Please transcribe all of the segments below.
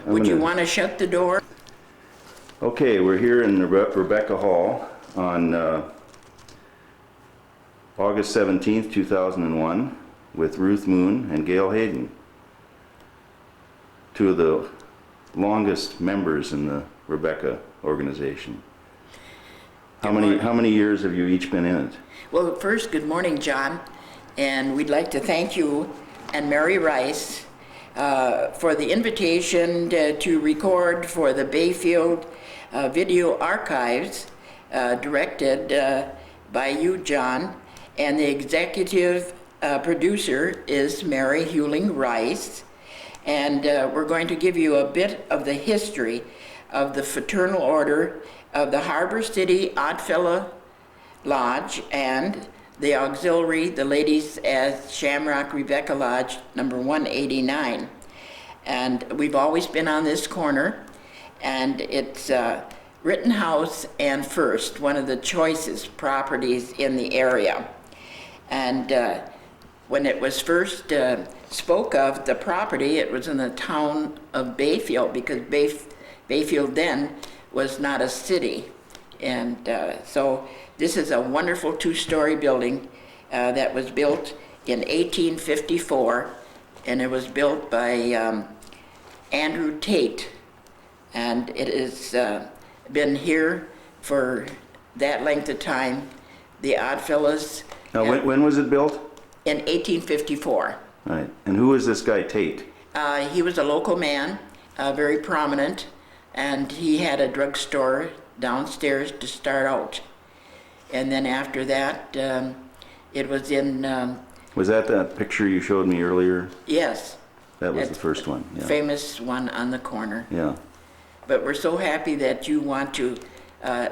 Would you want to shut the door? Okay, we're here in the Rebekah Hall on August 17th, 2001 with Ruth Moon and Gayle Haiden, two of the longest members in the Rebekah organization. How many years have you each been in it? Well, first, good morning, John. And we'd like to thank you and Mary Rice for the invitation to record for the Bayfield video archives directed by you, John. And the executive producer is Mary Hewling Rice. And we're going to give you a bit of the history of the Fraternal Order of the Harbor City Oddfellow Lodge and the auxiliary, the ladies as Shamrock Rebekah Lodge, number 189. And we've always been on this corner, and it's Rittenhouse and First, one of the choicest properties in the area. And when it was first spoke of, the property, it was in the town of Bayfield, because Bayfield then was not a city. And so this is a wonderful two-story building that was built in 1854, and it was built by Andrew Tate. And it has been here for that length of time. The Oddfellows. Now, when was it built? In 1854. Right. And who is this guy Tate? He was a local man, very prominent, and he had a drugstore downstairs to start out. And then after that, it was in... was that picture you showed me earlier? Yes. That was the first one. Yeah. Famous one on the corner. Yeah. But we're so happy that you want to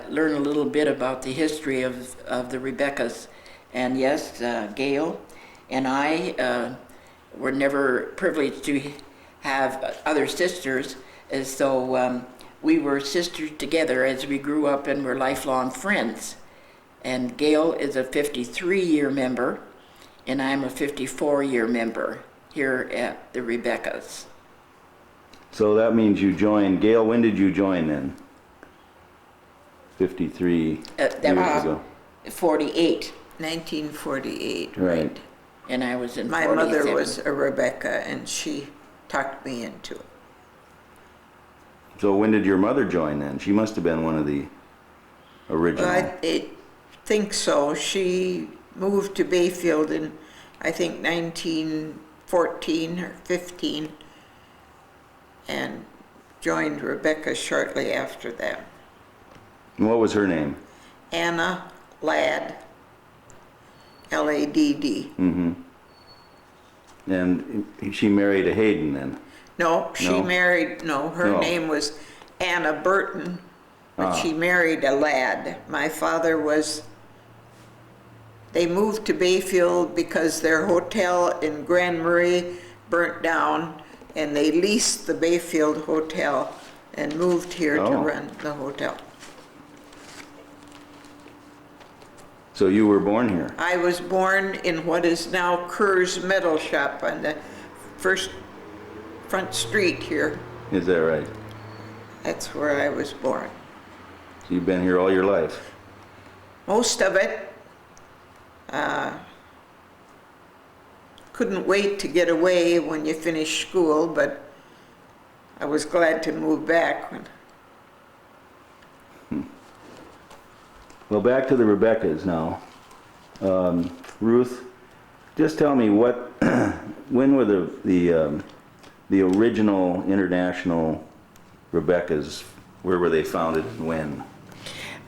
learn a little bit about the history of the Rebekahs. And yes, Gayle and I were never privileged to have other sisters, so we were sisters together as we grew up and were lifelong friends. And Gayle is a 53-year member, and I'm a 54-year member here at the Rebekahs. So that means you joined. Gayle, when did you join then? 53 years ago. 48. 1948, Right. right. And I was in My 47. mother was a Rebekah, and she talked me into it. So when did your mother join then? She must have been one of the original. Well, I think so. She moved to Bayfield in, I think, 1914 or 15, and joined Rebekah shortly after that. And what was her name? Anna Ladd, L-A-D-D. Mm-hmm. And she married a Hayden then? No, she married, her No. name was Anna Burton, but she married a lad. My father they moved to Bayfield because their hotel in Grand Marais burnt down, and they leased the Bayfield Hotel and moved here to run the hotel. So you were born here? I was born in what is now Kerr's Metal Shop on the front street here. Is that right? That's where I was born. So you've been here all your life? Most of it. Couldn't wait to get away when you finished school, but I was glad to move back. Well, back to the Rebekahs now. Ruth, just tell me when were the original international Rebekahs, where were they founded and when?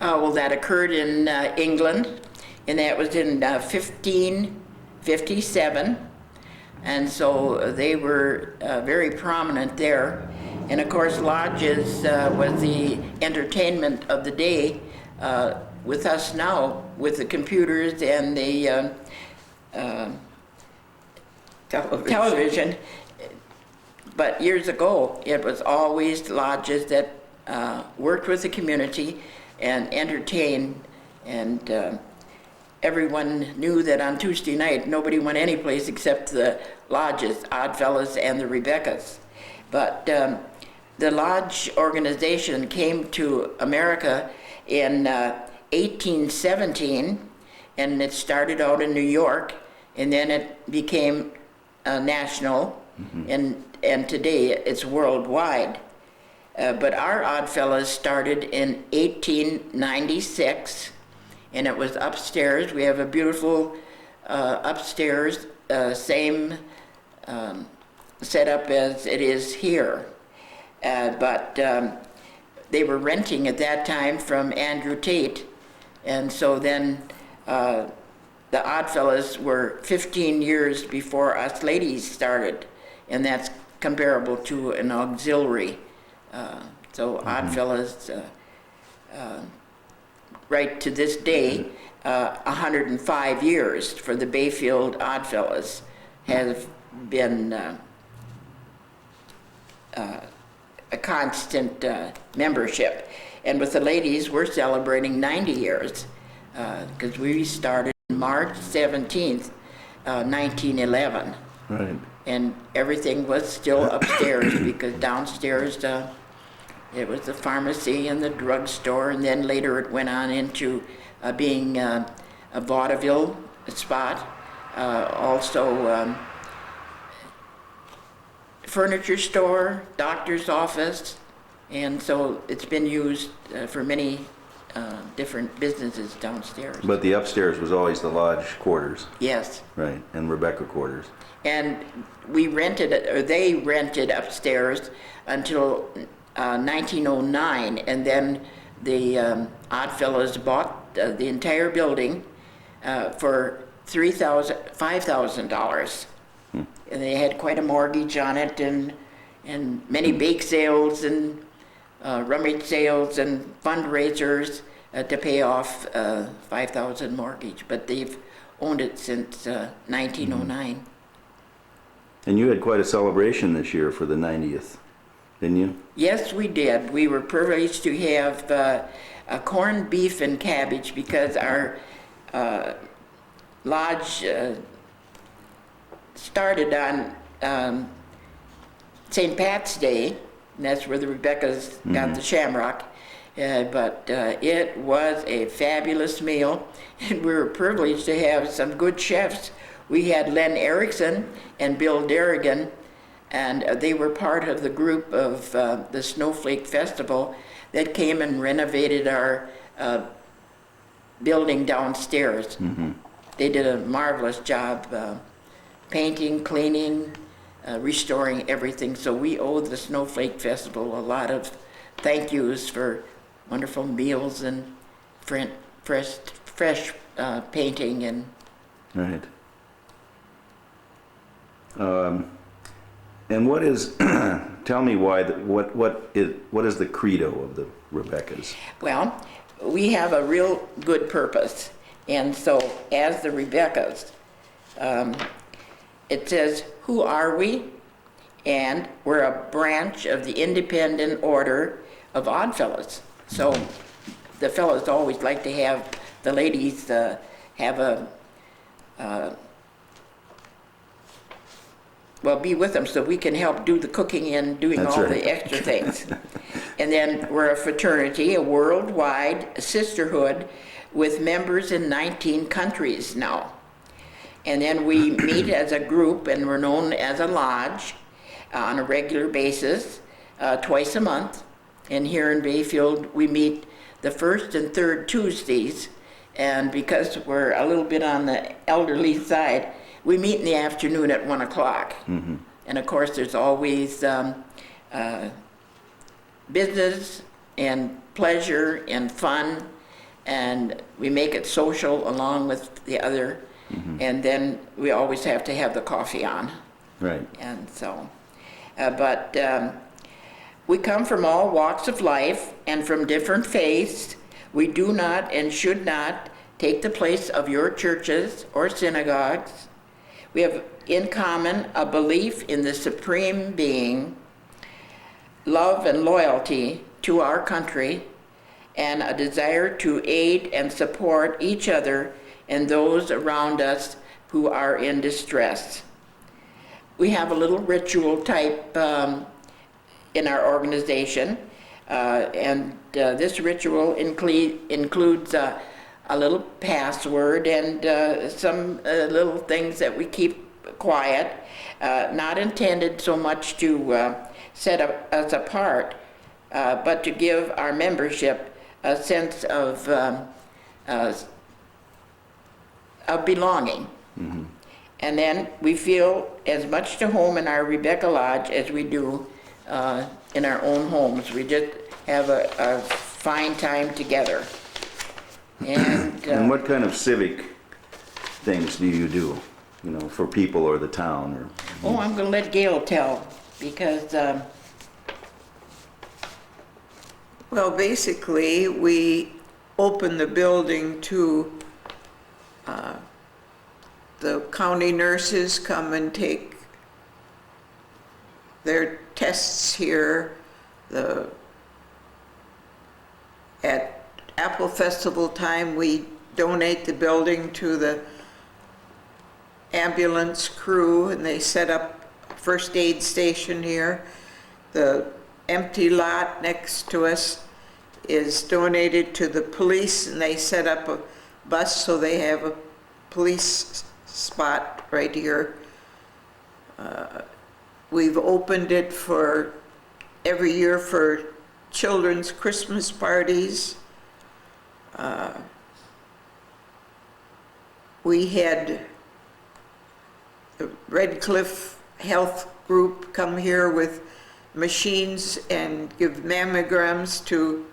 Well, that occurred in England, and that was in 1557. And so they were very prominent there. And of course, lodges was the entertainment of the day. With us now, with the computers and the television. But years ago, it was always lodges that worked with the community and entertained, and everyone knew that on Tuesday night, nobody went anyplace except the lodges, Oddfellows and the Rebekahs. But the lodge organization came to America in 1817, and it started out in New York, and then it became national, and today it's worldwide. But our Oddfellows started in 1896, and it was upstairs. We have a beautiful upstairs, same setup as it is here. But they were renting at that time from Andrew Tate, and so then the Oddfellows were 15 years before us ladies started, and that's comparable to an auxiliary. So Oddfellows, right to this day, 105 years for the Bayfield Oddfellows have been a constant membership. And with the ladies, we're celebrating 90 years because we started March 17th, 1911. Right. And everything was still upstairs because downstairs it was the pharmacy and the drugstore, and then later it went on into being a vaudeville spot, also furniture store, doctor's office, and so it's been used for many different businesses downstairs. But the upstairs was always the lodge quarters. Yes. Right, and Rebekah quarters. And we rented it, or they rented upstairs until 1909, and then the Oddfellows bought the entire building for $5,000. And they had quite a mortgage on it, and many bake sales and rummage sales and fundraisers to pay off $5,000 mortgage. But they've owned it since 1909. And you had quite a celebration this year for the 90th, didn't you? Yes, we did. We were privileged to have a corned beef and cabbage because our lodge started on St. Pat's Day, and that's where the Rebekahs got the shamrock. But it was a fabulous meal, and we were privileged to have some good chefs. We had Len Erickson and Bill Derrigan, and they were part of the group of the Snowflake Festival that came and renovated our building downstairs. They did a marvelous job painting, cleaning, restoring everything. So we owe the Snowflake Festival a lot of thank yous for wonderful meals and fresh painting and. Right. And what is? Tell me why. What is the credo of the Rebekahs? Well, we have a real good purpose, and so as the Rebekahs, it says, "Who are we?" And we're a branch of the Independent Order of Oddfellows. So the fellows always like to have the ladies have a be with them so we can help do the cooking and doing That's all right. the extra things. And then we're a fraternity, a worldwide sisterhood with members in 19 countries now. And then we meet as a group, and we're known as a lodge on a regular basis, twice a month. And here in Bayfield, we meet the first and third Tuesdays. And because we're a little bit on the elderly side, we meet in the afternoon at 1 o'clock. And of course, there's always business and pleasure and fun, and we make it social along with the other. And then we always have to have the coffee on. Right. And so, but we come from all walks of life and from different faiths. We do not and should not take the place of your churches or synagogues. We have in common a belief in the Supreme Being, love and loyalty to our country, and a desire to aid and support each other and those around us who are in distress. We have a little ritual type in our organization. This ritual includes a little password and some little things that we keep quiet, not intended so much to set us apart, but to give our membership a sense of belonging. Mm-hmm. And then we feel as much to home in our Rebekah Lodge as we do in our own homes. We just have a fine time together. And what kind of civic things do you do, you know, for people or the town? Or I'm going to let Gayle tell, because Well, basically, we open the building to the county nurses come and take their tests here. At Apple Festival time, we donate the building to the ambulance crew, and they set up a first aid station here. The empty lot next to us is donated to the police, and they set up a bus so they have a police spot right here. We've opened it for every year for children's Christmas parties. We had the Red Cliff Health Group come here with machines and give mammograms to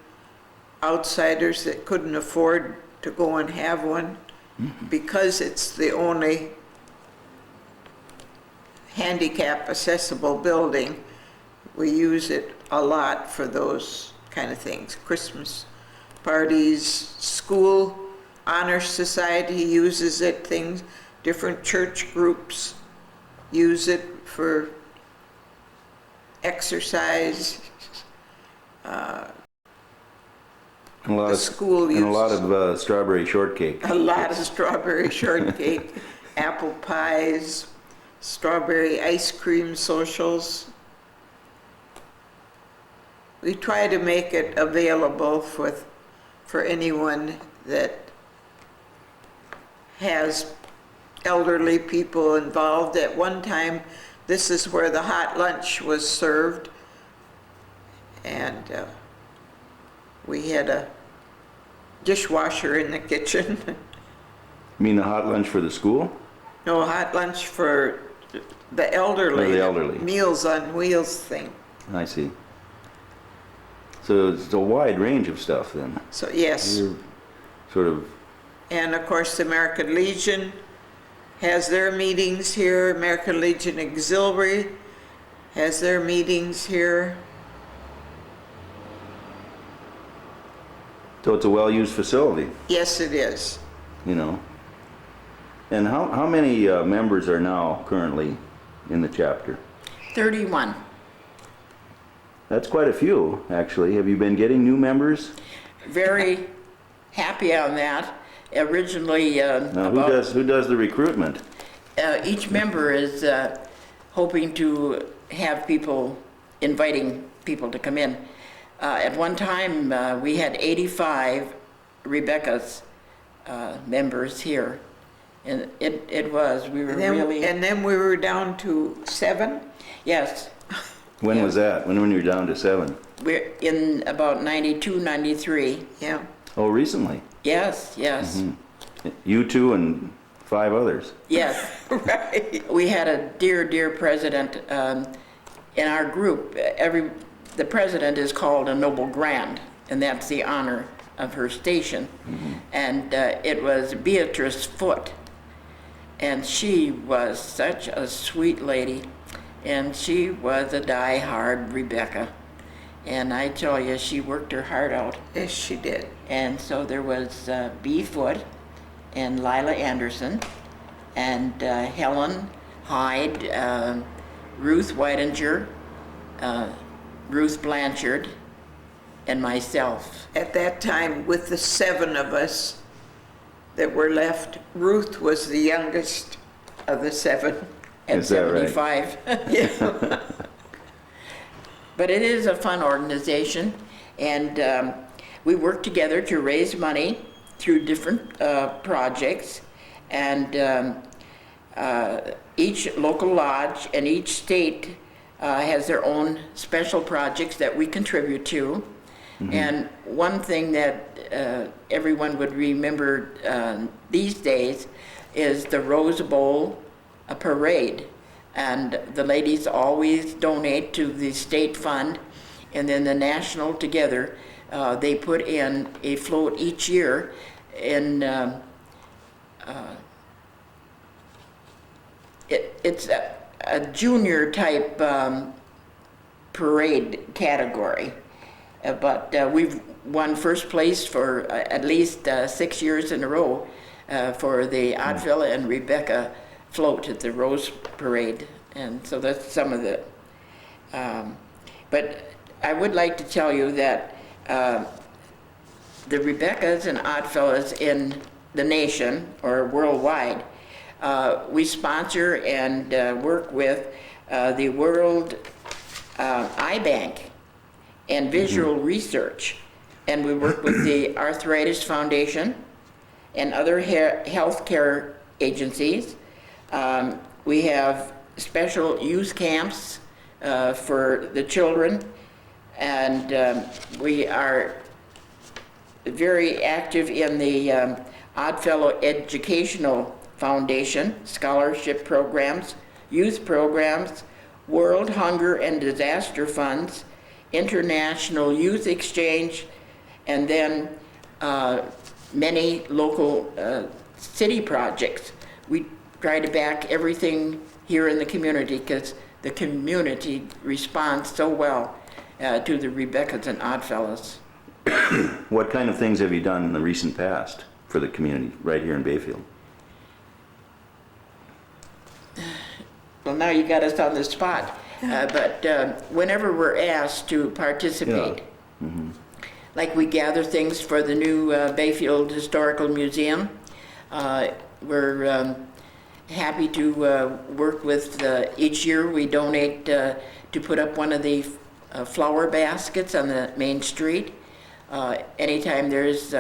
outsiders that couldn't afford to go and have one. Mm-hmm. Because it's the only handicap accessible building, we use it a lot for those kind of things. Christmas parties, school honor society uses it, things, different church groups use it for exercise. And a lot of school and a lot of strawberry shortcake. A lot of strawberry shortcake, apple pies, strawberry ice cream socials. We try to make it available for anyone that has elderly people involved. At one time, this is where the hot lunch was served, and we had a dishwasher in the kitchen. You mean the hot lunch for the school? No, hot lunch for the elderly. For the elderly. Meals on Wheels thing. I see. So it's a wide range of stuff then. So yes. You're sort of. And of course, the American Legion has their meetings here. American Legion Auxiliary has their meetings here. So it's a well-used facility. Yes, it is. You know. And how many members are now currently in the chapter? 31. That's quite a few, actually. Have you been getting new members? Very happy on that. Originally, Now, who does the recruitment? each member is hoping to have people, inviting people to come in. At one time, we had 85 Rebekah's members here. And we were really... And then we were down to 7? Yes. When was that? When you were down to 7? We're in about 92, 93. Yeah. Oh, recently? Yes, yes. Mm-hmm. You two and 5 others? Yes. Right. We had a dear president in our group. The president is called a noble grand, and that's the honor of her station. Mm-hmm. And it was Beatrice Foote. And she was such a sweet lady. And she was a die-hard Rebekah. And I tell you, she worked her heart out. Yes, she did. And so there was B. Foote and Lila Anderson and Helen Hyde, Ruth Weidinger, Ruth Blanchard, and myself. At that time, with the 7 of us that were left, Ruth was the youngest of the 7. At Is that right? 75. Yeah. But it is a fun organization, and we work together to raise money through different projects, and each local lodge and each state has their own special projects that we contribute to. And one thing that everyone would remember these days is the Rose Bowl parade. And the ladies always donate to the state fund, and then the national together, they put in a float each year in it's a junior type parade category. But we've won first place for at least 6 years in a row for the Oddfellow and Rebekah float at the Rose Parade. And so that's some of the, but I would like to tell you that the Rebekahs and Oddfellows in the nation or worldwide, we sponsor and work with the World Eye Bank and Visual Research, and we work with the Arthritis Foundation and other healthcare agencies. We have special youth camps for the children, and we are very active in the Oddfellow Educational Foundation, scholarship programs, youth programs, World Hunger and Disaster Funds, International Youth Exchange, and then many local city projects. We try to back everything here in the community because the community responds so well to the Rebekahs and Oddfellows. What kind of things have you done in the recent past for the community right here in Bayfield? Well, now you got us on the spot, but whenever we're asked to participate, like we gather things for the new Bayfield Historical Museum, we're happy to work with, each year we donate to put up one of the flower baskets on the main street. Anytime there's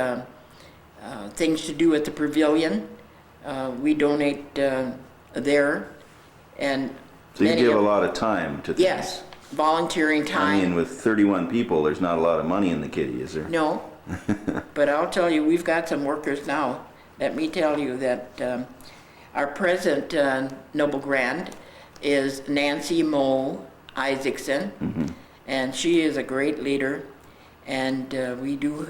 things to do at the pavilion, we donate there. And so you give a lot of time to things. Yes, volunteering time. I mean, with 31 people, there's not a lot of money in the kitty, is there? No, but I'll tell you, we've got some workers now. Let me tell you that our present Noble Grand is Nancy Moe Isaacson, and she is a great leader, and we do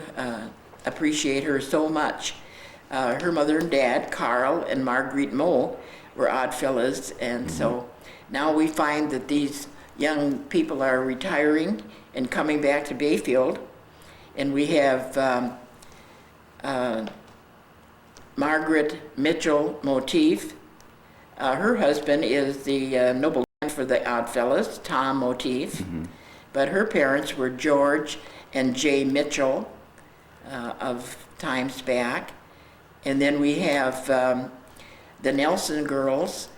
appreciate her so much. Her mother and dad, Carl and Marguerite Moe, were Oddfellows, and so now we find that these young people are retiring and coming back to Bayfield, and we have Margaret Mitchell Motif. Her husband is the Noble Grand for the Oddfellows, Tom Motif, but her parents were George and Jay Mitchell of times back. And then we have the Nelson girls.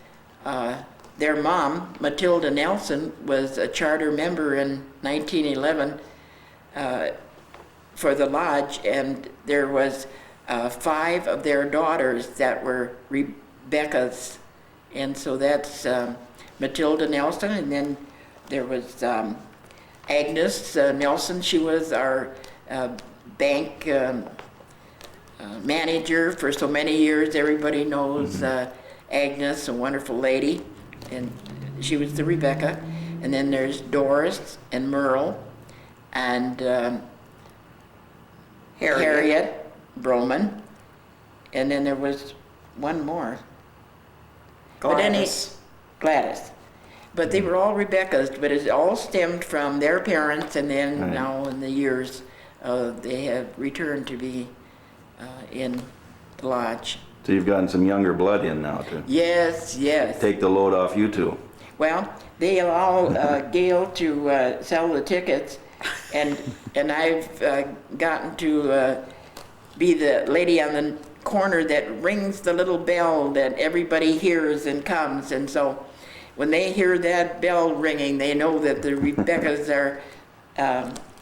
Their mom, Matilda Nelson, was a charter member in 1911 for the lodge, and there was 5 of their daughters that were Rebekahs, and so that's Matilda Nelson, and then there was Agnes Nelson. She was our bank manager for so many years. Everybody knows Agnes, a wonderful lady, and she was the Rebekah. And then there's Doris and Merle and Harriet Broman, and then there was one more. Gladys. Gladys. But they were all Rebekahs, but it all stemmed from their parents, and then now in the years they have returned to be in the lodge. So you've gotten some younger blood in now to Yes. take the load off you two. Well, they allow Gayle to sell the tickets, and I've gotten to be the lady on the corner that rings the little bell that everybody hears and comes, and so when they hear that bell ringing, they know that the Rebekahs are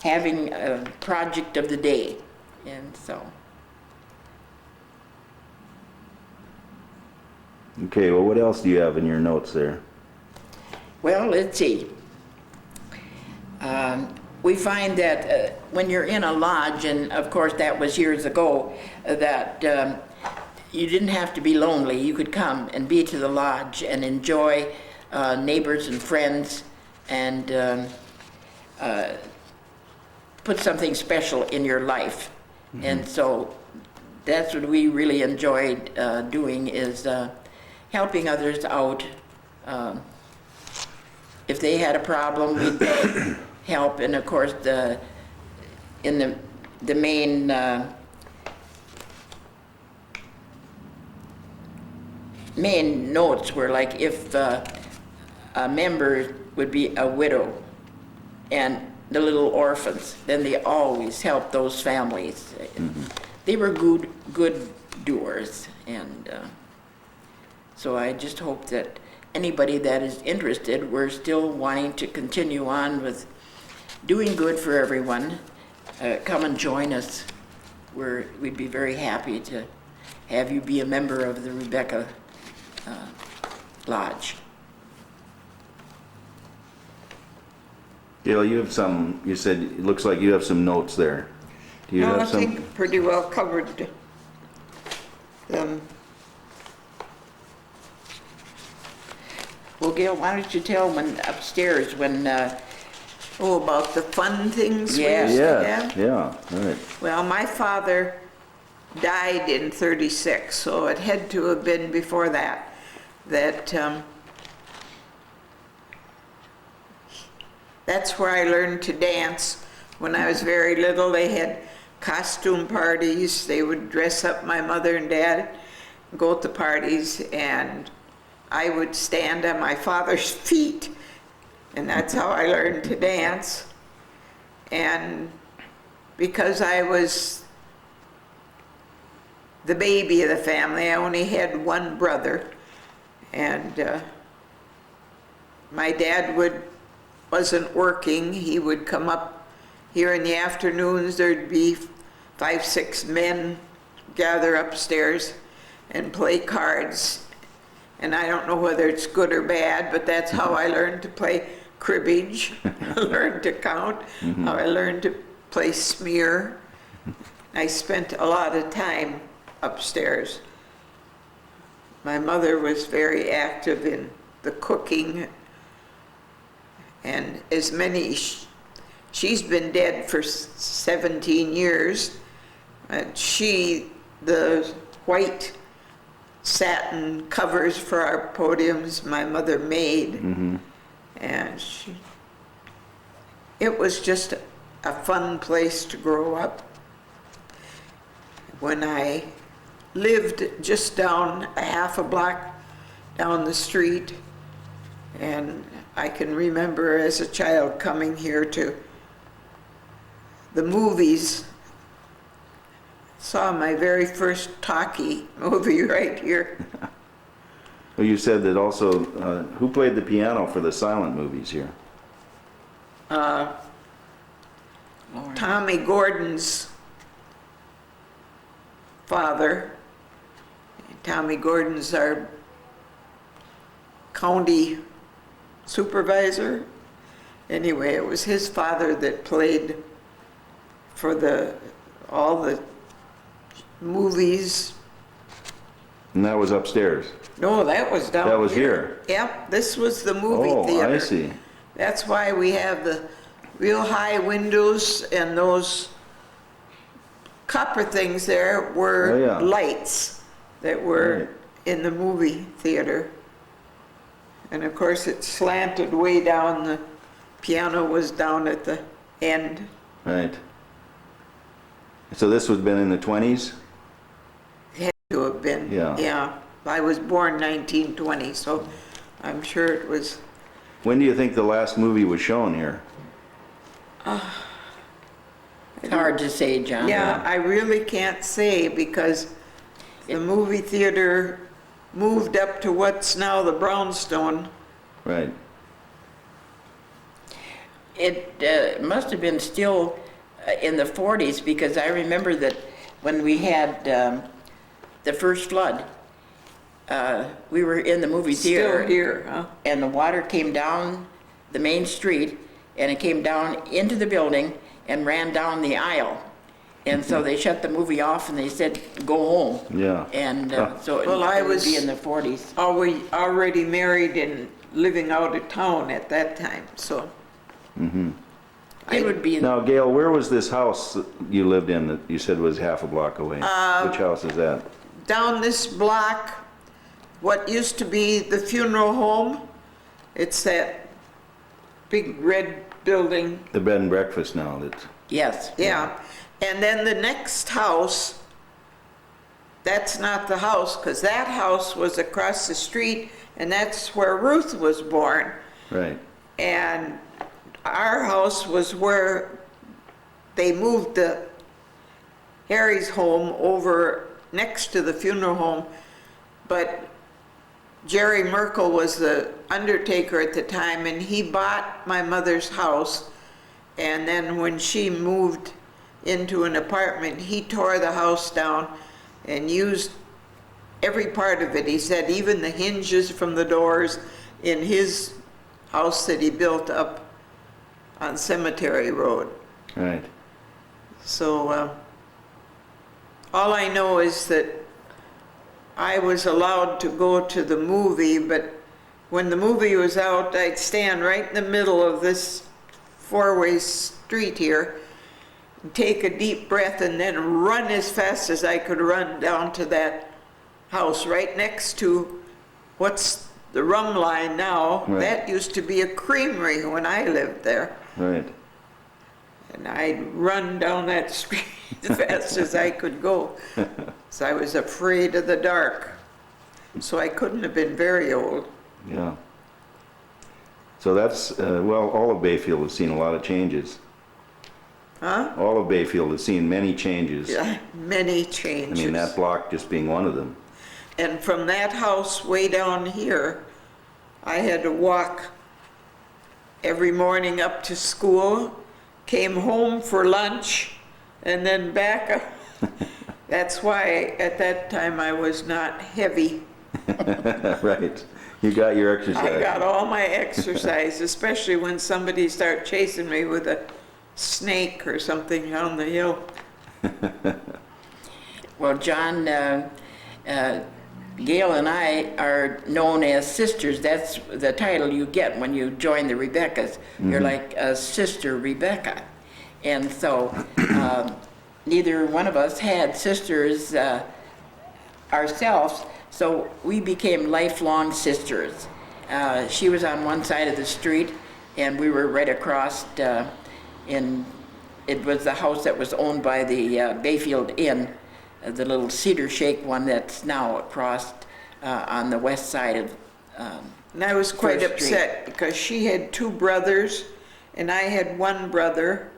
having a project of the day. And so, Okay, well, what else do you have in your notes there? well, let's see. We find that when you're in a lodge, and of course that was years ago, that you didn't have to be lonely. You could come and be to the lodge and enjoy neighbors and friends, and put something special in your life. And so that's what we really enjoyed doing, is helping others out. If they had a problem, we'd help. And of course, the main main notes were like, if a member would be a widow and the little orphans, then they always helped those families. They were good doers, and so I just hope that anybody that is interested, we're still wanting to continue on with doing good for everyone. Come and join us. We'd be very happy to have you be a member of the Rebekah Lodge. Gayle, you have some, you said, it looks like you have some notes there. Do you No, I have some? think pretty well covered them. Well, Gayle, why don't you tell when upstairs when Oh, about the fun things we Yeah. used to Yeah, have? yeah, right. Well, my father died in '36, so it had to have been before that. That's where I learned to dance. When I was very little, they had costume parties. They would dress up my mother and dad, go to parties, and I would stand on my father's feet, and that's how I learned to dance. And because I was the baby of the family, I only had one brother, and my dad wasn't working. He would come up here in the afternoons. There'd be 5, 6 men gather upstairs and play cards. And I don't know whether it's good or bad, but that's how I learned to play cribbage. I learned to count. How I learned to play smear. I spent a lot of time upstairs. My mother was very active in the cooking, and she's been dead for 17 years. The white satin covers for our podiums my mother made, and it was just a fun place to grow up. When I lived just down a half a block down the street, and I can remember as a child coming here to the movies. Saw my very first talkie movie right here. Well, you said that also, who played the piano for the silent movies here? Tommy Gordon's father. Tommy Gordon's our county supervisor. Anyway, it was his father that played for all the movies. And that was upstairs? No, that was down That was here? Yep, this was the movie theater. Oh, I see. That's why we have the real high windows, and those copper things there were Oh, yeah. lights that were Right. in the movie theater. And of course it slanted way down, the piano was down at the end. Right. So this would have been in the 20s? Had to have been. Yeah. Yeah, I was born 1920, so I'm sure it was. When do you think the last movie was shown here? it's hard to say, John. Yeah, I really can't say, because the movie theater moved up to what's now the brownstone Right. It must have been still in the 40s, because I remember that when we had the first flood, we were in the movie theater. Still here, huh? And the water came down the main street, and it came down into the building and ran down the aisle. And so they shut the movie off and they said, go home. Yeah. And so Well, I it would was- be in the 40s. Already married and living out of town at that time, so. It would be in Now, Gail, where was this house that you lived in that you said was half a block away? Which house is that? Down this block, what used to be the funeral home, it's that big red building. The bed and breakfast now. That's yes. Yeah, and then the next house, that's not the house, because that house was across the street, and that's where Ruth was born. right. And our house was where they moved the Harry's home over next to the funeral home, but Jerry Merkel was the undertaker at the time, and he bought my mother's house, and then when she moved into an apartment, he tore the house down and used every part of it. He said even the hinges from the doors in his house that he built up on Cemetery Road. Right. So all I know is that I was allowed to go to the movie, but when the movie was out, I'd stand right in the middle of this four-way street here, and take a deep breath, and then run as fast as I could run down to that house right next to what's the rum line now. Right. That used to be a creamery when I lived there. Right. And I'd run down that street as fast as I could go. So I was afraid of the dark. So I couldn't have been very old. Yeah. So that's, well, all of Bayfield has seen a lot of changes. Huh? All of Bayfield has seen many changes. Yeah, many I changes. mean, that block just being one of them. And from that house way down here, I had to walk every morning up to school, came home for lunch, and then back up. That's why at that time I was not heavy. Right. You got your exercise. I got all my exercise, especially when somebody started chasing me with a snake or something down the hill. Well, John, Gail and I are known as sisters. That's the title you get when you join the Rebekahs. You're like a sister Rebekah. And so neither one of us had sisters ourselves, so we became lifelong sisters. She was on one side of the street, and we were right across it was the house that was owned by the Bayfield Inn, the little cedar shake one that's now across on the west side of And I was quite First Street. upset because she had two brothers and I had one brother,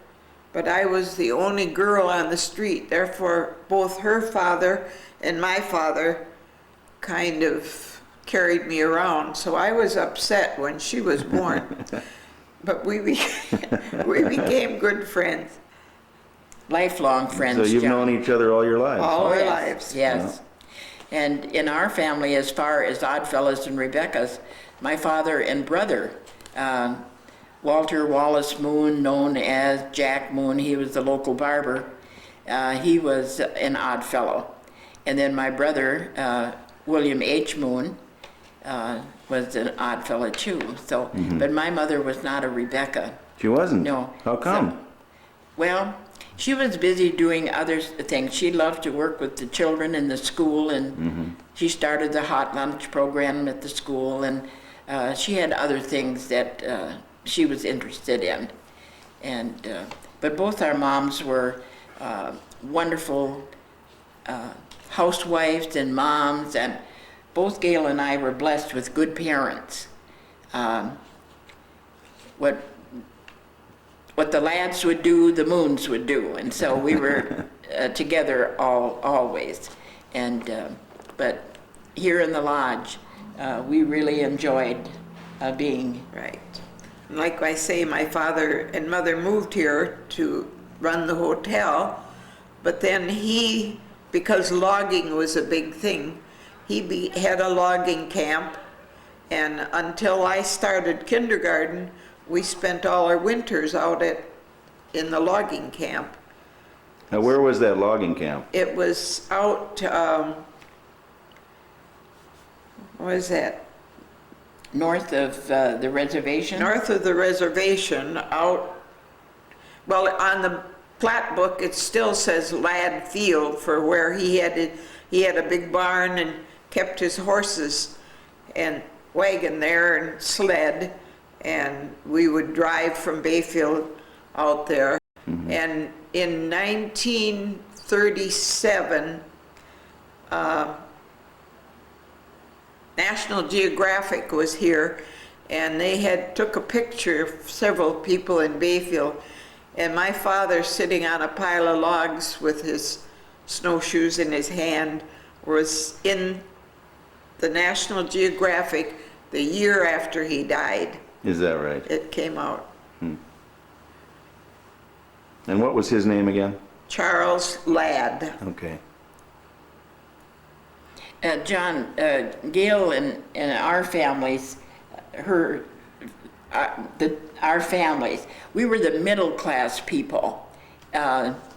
but I was the only girl on the street. Therefore, both her father and my father kind of carried me around. So I was upset when she was born. But we became good friends lifelong friends. So you've John. known each other all your lives. all our yes, lives. Yes. And in our family, as far as Oddfellows and Rebekahs, my father and brother, Walter Wallace Moon, known as Jack Moon, he was the local barber, he was an Oddfellow. And then my brother, William H. Moon, was an Oddfellow too. So, but my mother was not a Rebekah. She wasn't? No. How come? So, well, she was busy doing other things. She loved to work with the children in the school, and she started the hot lunch program at the school, and she had other things that she was interested in. And but both our moms were wonderful housewives and moms, and both Gail and I were blessed with good parents. What the lads would do, the Moons would do, and so we were together always. And but here in the lodge, we really enjoyed being. Right. Like I say, my father and mother moved here to run the hotel, but then because logging was a big thing, had a logging camp, and until I started kindergarten, we spent all our winters out in the logging camp. Now, where was that logging camp? It was out, what is that? North of the reservation? North of the reservation, out, well, on the plat book, it still says Lad Field for where he had a big barn and kept his horses and wagon there and sled, and we would drive from Bayfield out there. Mm-hmm. And in 1937, National Geographic was here, and they took a picture of several people in Bayfield, and my father sitting on a pile of logs with his snowshoes in his hand was in the National Geographic the year after he died. Is that right? It came out. And what was his name again? Charles Ladd. Okay. John, Gayle and our families, our families, we were the middle class people.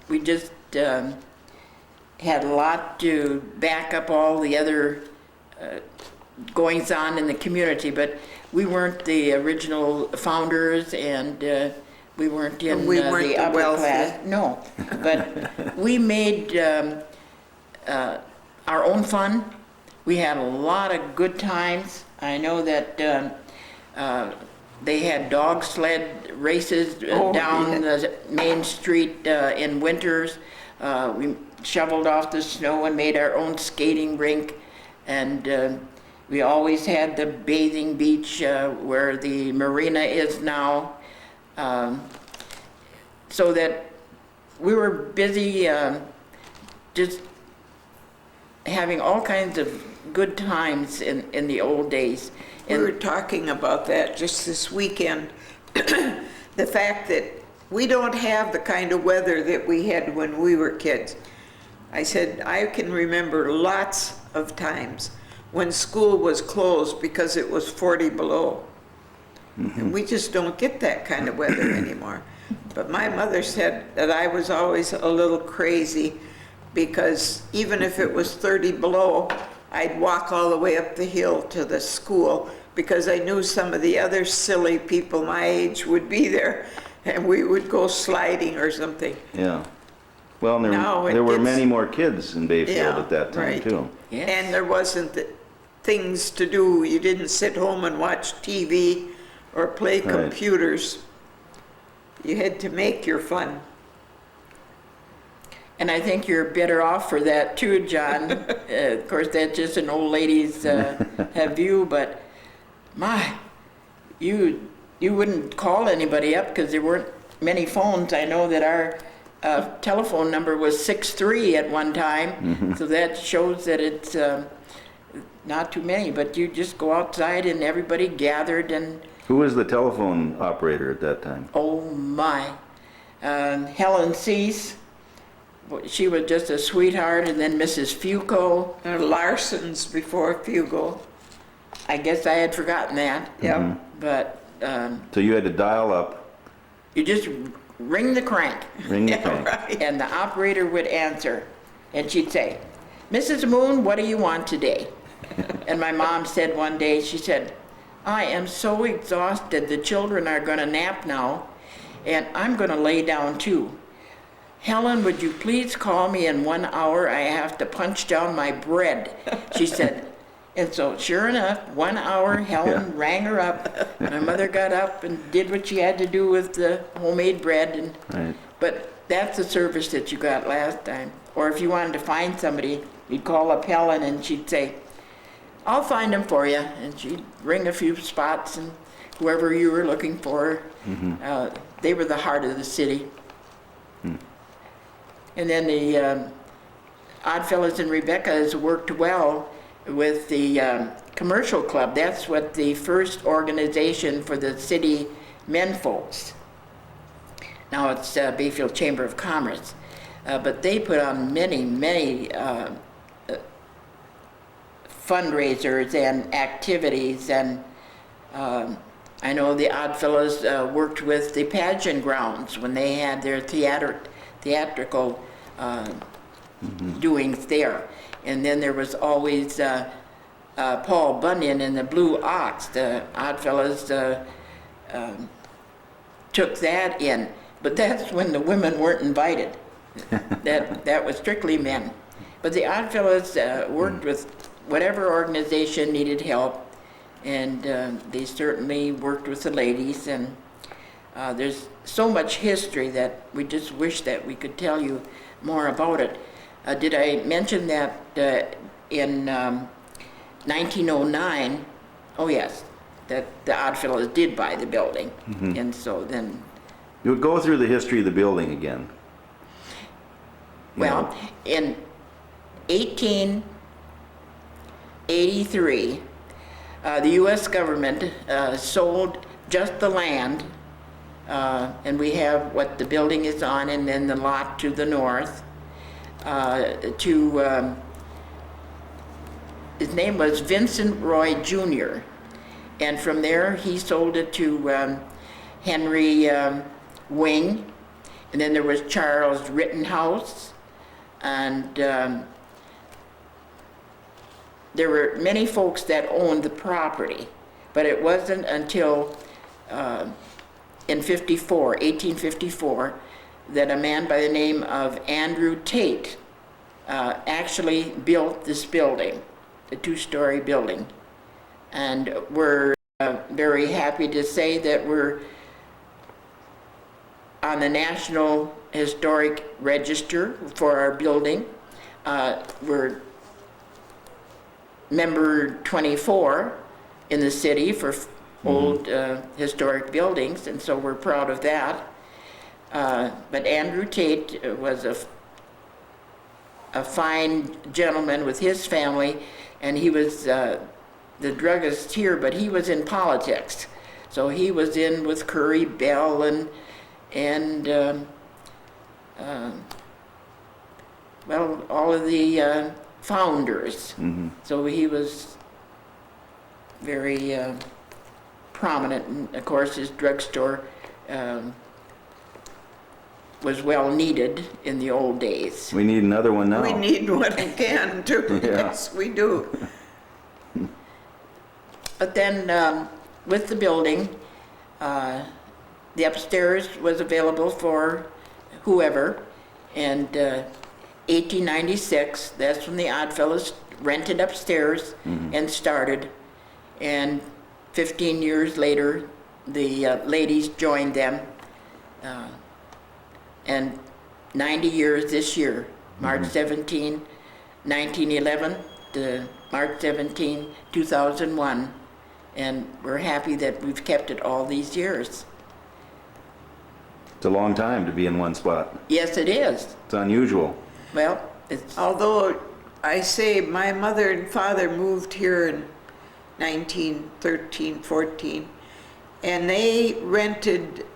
We just had a lot to back up all the other goings on in the community, but we weren't the original founders, and we weren't in We weren't the the upper wealthy. class. No, but we made our own fun. We had a lot of good times. I know that they had dog sled races down the main street in winters. We shoveled off the snow and made our own skating rink, and we always had the bathing beach where the marina is now, so that we were busy just having all kinds of good times in the old days. We were talking about that just this weekend. The fact that we don't have the kind of weather that we had when we were kids. I said, I can remember lots of times when school was closed because it was 40 below. Mm-hmm. And we just don't get that kind of weather anymore. But my mother said that I was always a little crazy because even if it was 30 below, I'd walk all the way up the hill to the school because I knew some of the other silly people my age would be there, and we would go sliding or something. Yeah. Well, and there were many more kids in Bayfield at that time, right. too. Yes. And there wasn't things to do. You didn't sit home and watch TV or play computers. You had to make your fun. And I think you're better off for that too, John. Of course, that's just an old lady's view, but my, you wouldn't call anybody up because there weren't many phones. I know that our telephone number was 6-3 at one time, so that shows that it's not too many, but you just go outside and everybody gathered. And who was the telephone operator at that time? oh my, Helen Cease. She was just a sweetheart, and then Mrs. Fuco. Larson's before Fugo. I guess I had forgotten that. Yeah. But So you had to dial up. you just ring the crank, Ring the crank. Right. and the operator would answer, and she'd say, "Mrs. Moon, what do you want today?" And my mom said one day, she said, "I am so exhausted. The children are going to nap now, and I'm going to lay down too. Helen, would you please call me in 1 hour? I have to punch down my bread," she said. And so sure enough, 1 hour, Helen rang her up. My mother got up and did what she had to do with the homemade bread. And Right. but that's the service that you got last time. Or if you wanted to find somebody, you'd call up Helen and she'd say, "I'll find them for you." And she'd ring a few spots, and whoever you were looking for, they were the heart of the city. And then the Oddfellows and Rebekah has worked well with the commercial club. That's what the first organization for the city men folks. Now it's Bayfield Chamber of Commerce. But they put on many fundraisers and activities, and I know the Oddfellows worked with the pageant grounds when they had their theatrical doings there. And then there was always Paul Bunyan and the Blue Ox. The Oddfellows took that in, but that's when the women weren't invited. That was strictly men. But the Oddfellows worked with whatever organization needed help, and they certainly worked with the ladies. And there's so much history that we just wish that we could tell you more about it. Did I mention that in 1909, oh yes, that the Oddfellows did buy the building. And so then... You would go through the history of the building again. Well, in 1883, the U.S. government sold just the land, and we have what the building is on, and then the lot to the north, to, his name was Vincent Roy Jr., and from there he sold it to Henry Wing, and then there was Charles Rittenhouse, and there were many folks that owned the property, but it wasn't until in 1854, that a man by the name of Andrew Tate actually built this building, the two-story building. And we're very happy to say that we're on the National Historic Register for our building. We're member 24 in the city for old historic buildings, and so we're proud of that. But Andrew Tate was a fine gentleman with his family, and he was the druggist here, but he was in politics. So he was in with Curry Bell and well, all of the founders. So he was very prominent, and of course his drugstore was well needed in the old days. We need another one now. We need one again too. Yeah. Yes, we do. But then with the building, the upstairs was available for whoever, and 1896, that's when the Oddfellows rented upstairs and started, and 15 years later the ladies joined them, and 90 years this year, March 17, 1911 to March 17, 2001, and we're happy that we've kept it all these years. It's a long time to be in one spot. Yes, it is. It's unusual. Well, it's... Although I say my mother and father moved here in 1913, 14, and they rented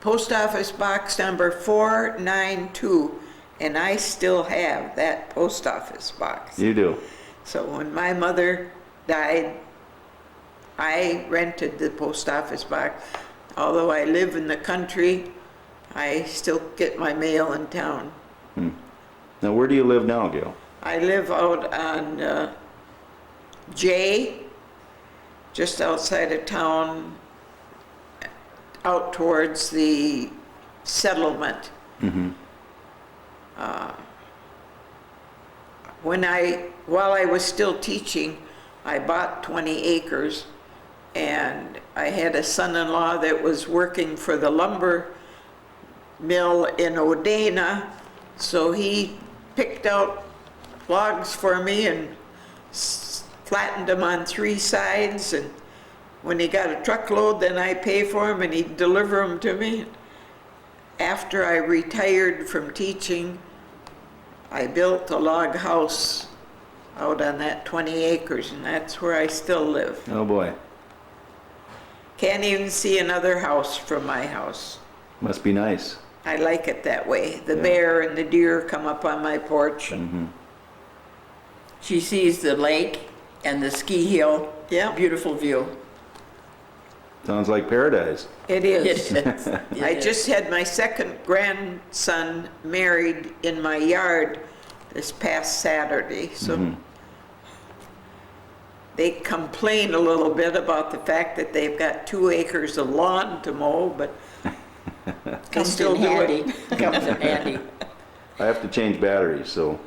post office box number 492, and I still have that post office box. You do. So when my mother died, I rented the post office box. Although I live in the country, I still get my mail in town. Now, where do you live now, Gayle? I live out on J, just outside of town, out towards the settlement. While I was still teaching, I bought 20 acres, and I had a son-in-law that was working for the lumber mill in Odena, so he picked out logs for me and flattened them on 3 sides, and when he got a truckload, then I pay for them and he'd deliver them to me. After I retired from teaching, I built a log house out on that 20 acres, and that's where I still live. Oh, boy. Can't even see another house from my house. Must be nice. I like it that way. The Yeah. bear and the deer come up on my porch. Mm-hmm. She sees the lake and the ski hill. Yeah. Beautiful view. Sounds like paradise. It It is. is. I just had my second grandson married in my yard this past Saturday, so they complain a little bit about the fact that they've got 2 acres of lawn to mow, but they Comes still in do handy. it. Comes in handy. I have to change batteries, so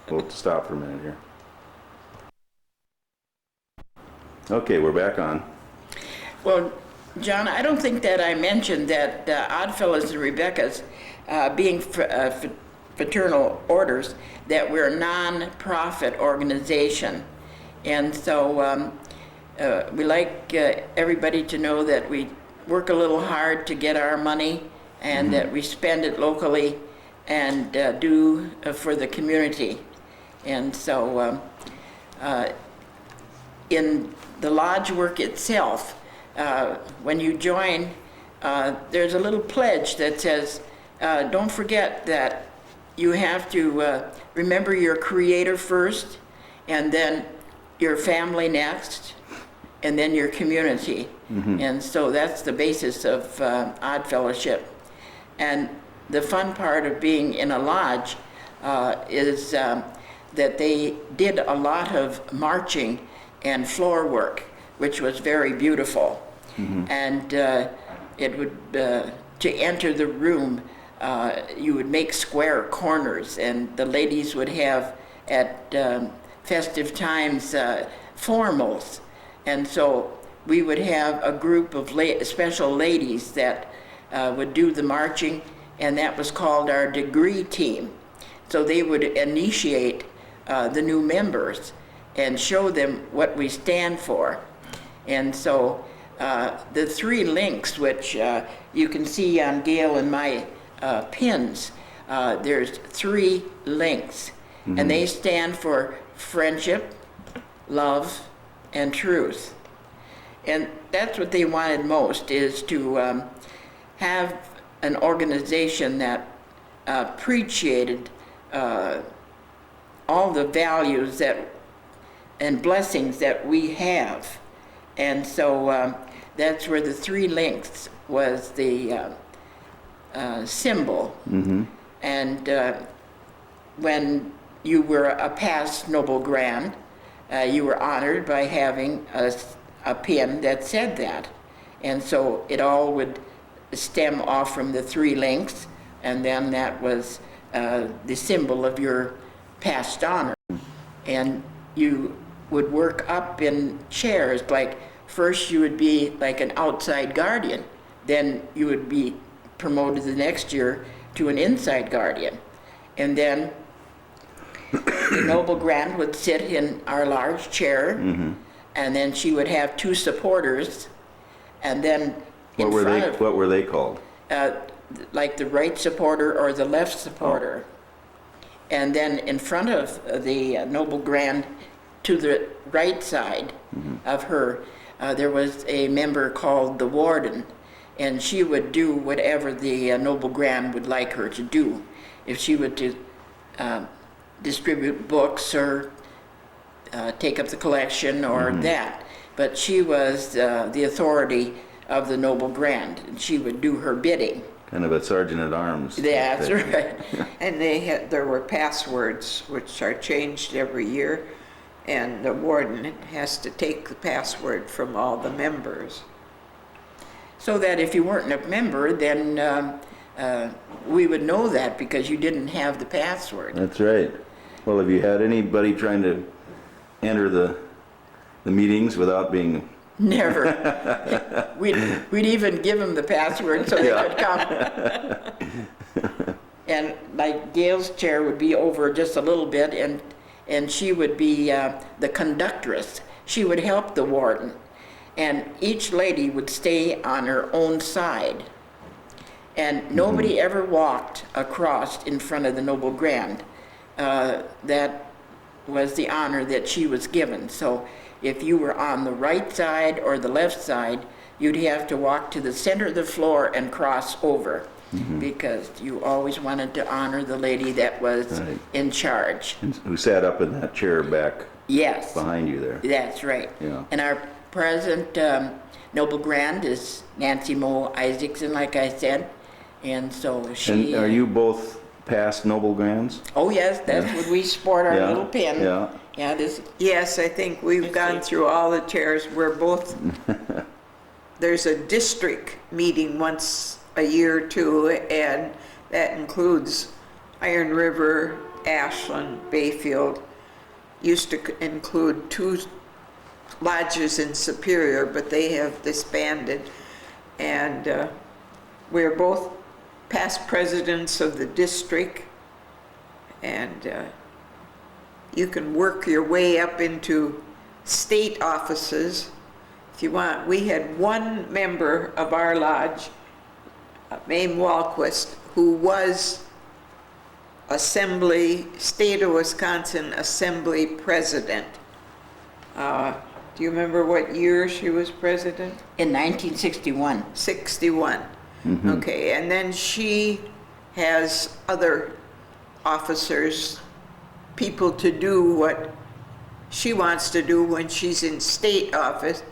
we'll have to stop for a minute here. Okay, we're back on. Well, John, I don't think that I mentioned that Oddfellows and Rebekah's, being fraternal orders, that we're a non-profit organization. And so we like everybody to know that we work a little hard to get our money and that we spend it locally and do for the community. And so in the lodge work itself, when you join, there's a little pledge that says, don't forget that you have to remember your Creator first, and then your family next, and then your community. And so that's the basis of Odd Fellowship. And the fun part of being in a lodge is that they did a lot of marching and floor work, which was very beautiful. And it would, to enter the room, you would make square corners, and the ladies would have at festive times formals. And so we would have a group of special ladies that would do the marching, and that was called our degree team. So they would initiate the new members and show them what we stand for. And so the 3 links, which you can see on Gayle and my pins, there's 3 links, and they stand for friendship, love, and truth. And that's what they wanted most, is to have an organization that appreciated all the values that and blessings that we have. And so that's where the 3 links was the symbol. And when you were a past Noble Grand, you were honored by having a pin that said that. And so it all would stem off from the 3 links, and then that was the symbol of your past honor. And you would work up in chairs, like first you would be like an outside guardian, then you would be promoted the next year to an inside guardian. And then the Noble Grand would sit in our large chair, and then she would have 2 supporters, and then What were they called? like the right supporter or the left supporter. And then in front of the Noble Grand, to the right side of her, there was a member called the warden, and she would do whatever the Noble Grand would like her to do. If she would distribute books or take up the collection or that. But she was the authority of the Noble Grand, and she would do her bidding. Kind of a sergeant at arms. That's right. And there were passwords which are changed every year, and the warden has to take the password from all the members. So that if you weren't a member, then we would know that because you didn't have the password. That's right. Well, have you had anybody trying to enter the meetings without being... Never. We'd even give them the password so they could come. And like Gayle's chair would be over just a little bit, and she would be the conductress. She would help the warden, and each lady would stay on her own side. And nobody ever walked across in front of the Noble Grand. That was the honor that she was given. So if you were on the right side or the left side, you'd have to walk to the center of the floor and cross over, because you always wanted to honor the lady that was Right. in charge. Who sat up in that chair back Yes, behind you there? that's right. Yeah. And our present Noble Grand is Nancy Moe Isaacson, like I said. And so she... And are you both past Noble Grands? Oh, yes, that's what we sport our Yeah, little pin. yeah. Yeah, this... Yes, I think we've gone through all the chairs. We're both, there's a district meeting once a year or two, and that includes Iron River, Ashland, Bayfield. Used to include 2 lodges in Superior, but they have disbanded. And we're both past presidents of the district, and you can work your way up into state offices if you want. We had one member of our lodge, Mame Walquist, who was State of Wisconsin Assembly President. Do you remember what year she was president? In 1961. 61. Okay, and then she has other officers, people to do what she wants to do when she's in state office.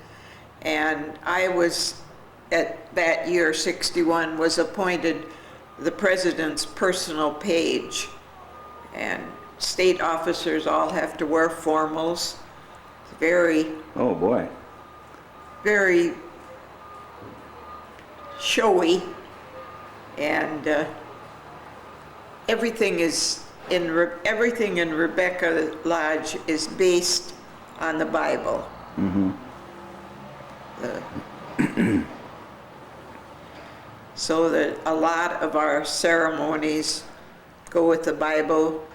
And I was, at that year, 61, was appointed the president's personal page. And state officers all have to wear formals. It's very, Oh, boy. very showy, and everything in Rebekah Lodge is based on the Bible. So that a lot of our ceremonies go with the Bible,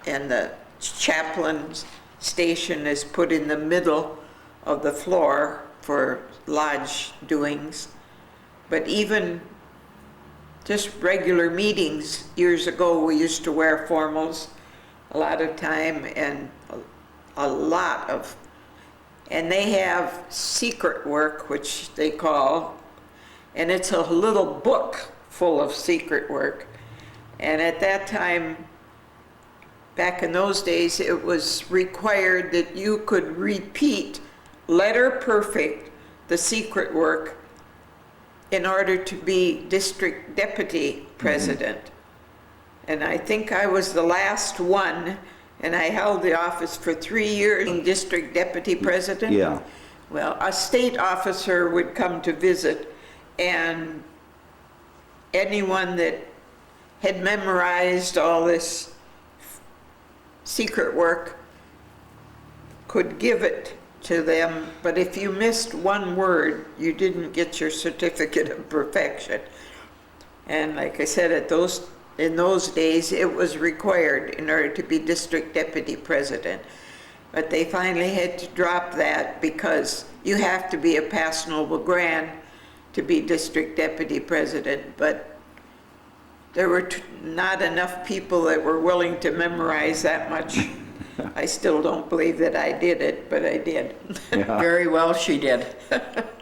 and the chaplain's station is put in the middle of the floor for lodge doings. But even just regular meetings, years ago, we used to wear formals a lot of time, and a lot of, and they have secret work, which they call, and it's a little book full of secret work. And at that time, back in those days, it was required that you could repeat letter perfect the secret work in order to be district deputy president. And I think I was the last one, and I held the office for 3 years, being district deputy president. Yeah. Well, a state officer would come to visit, and anyone that had memorized all this secret work could give it to them, but if you missed one word, you didn't get your certificate of perfection. And like I said, in those days, it was required in order to be district deputy president. But they finally had to drop that, because you have to be a past Noble Grand to be district deputy president. But there were not enough people that were willing to memorize that much. I still don't believe that I did it, but I did. Yeah. Very well she did.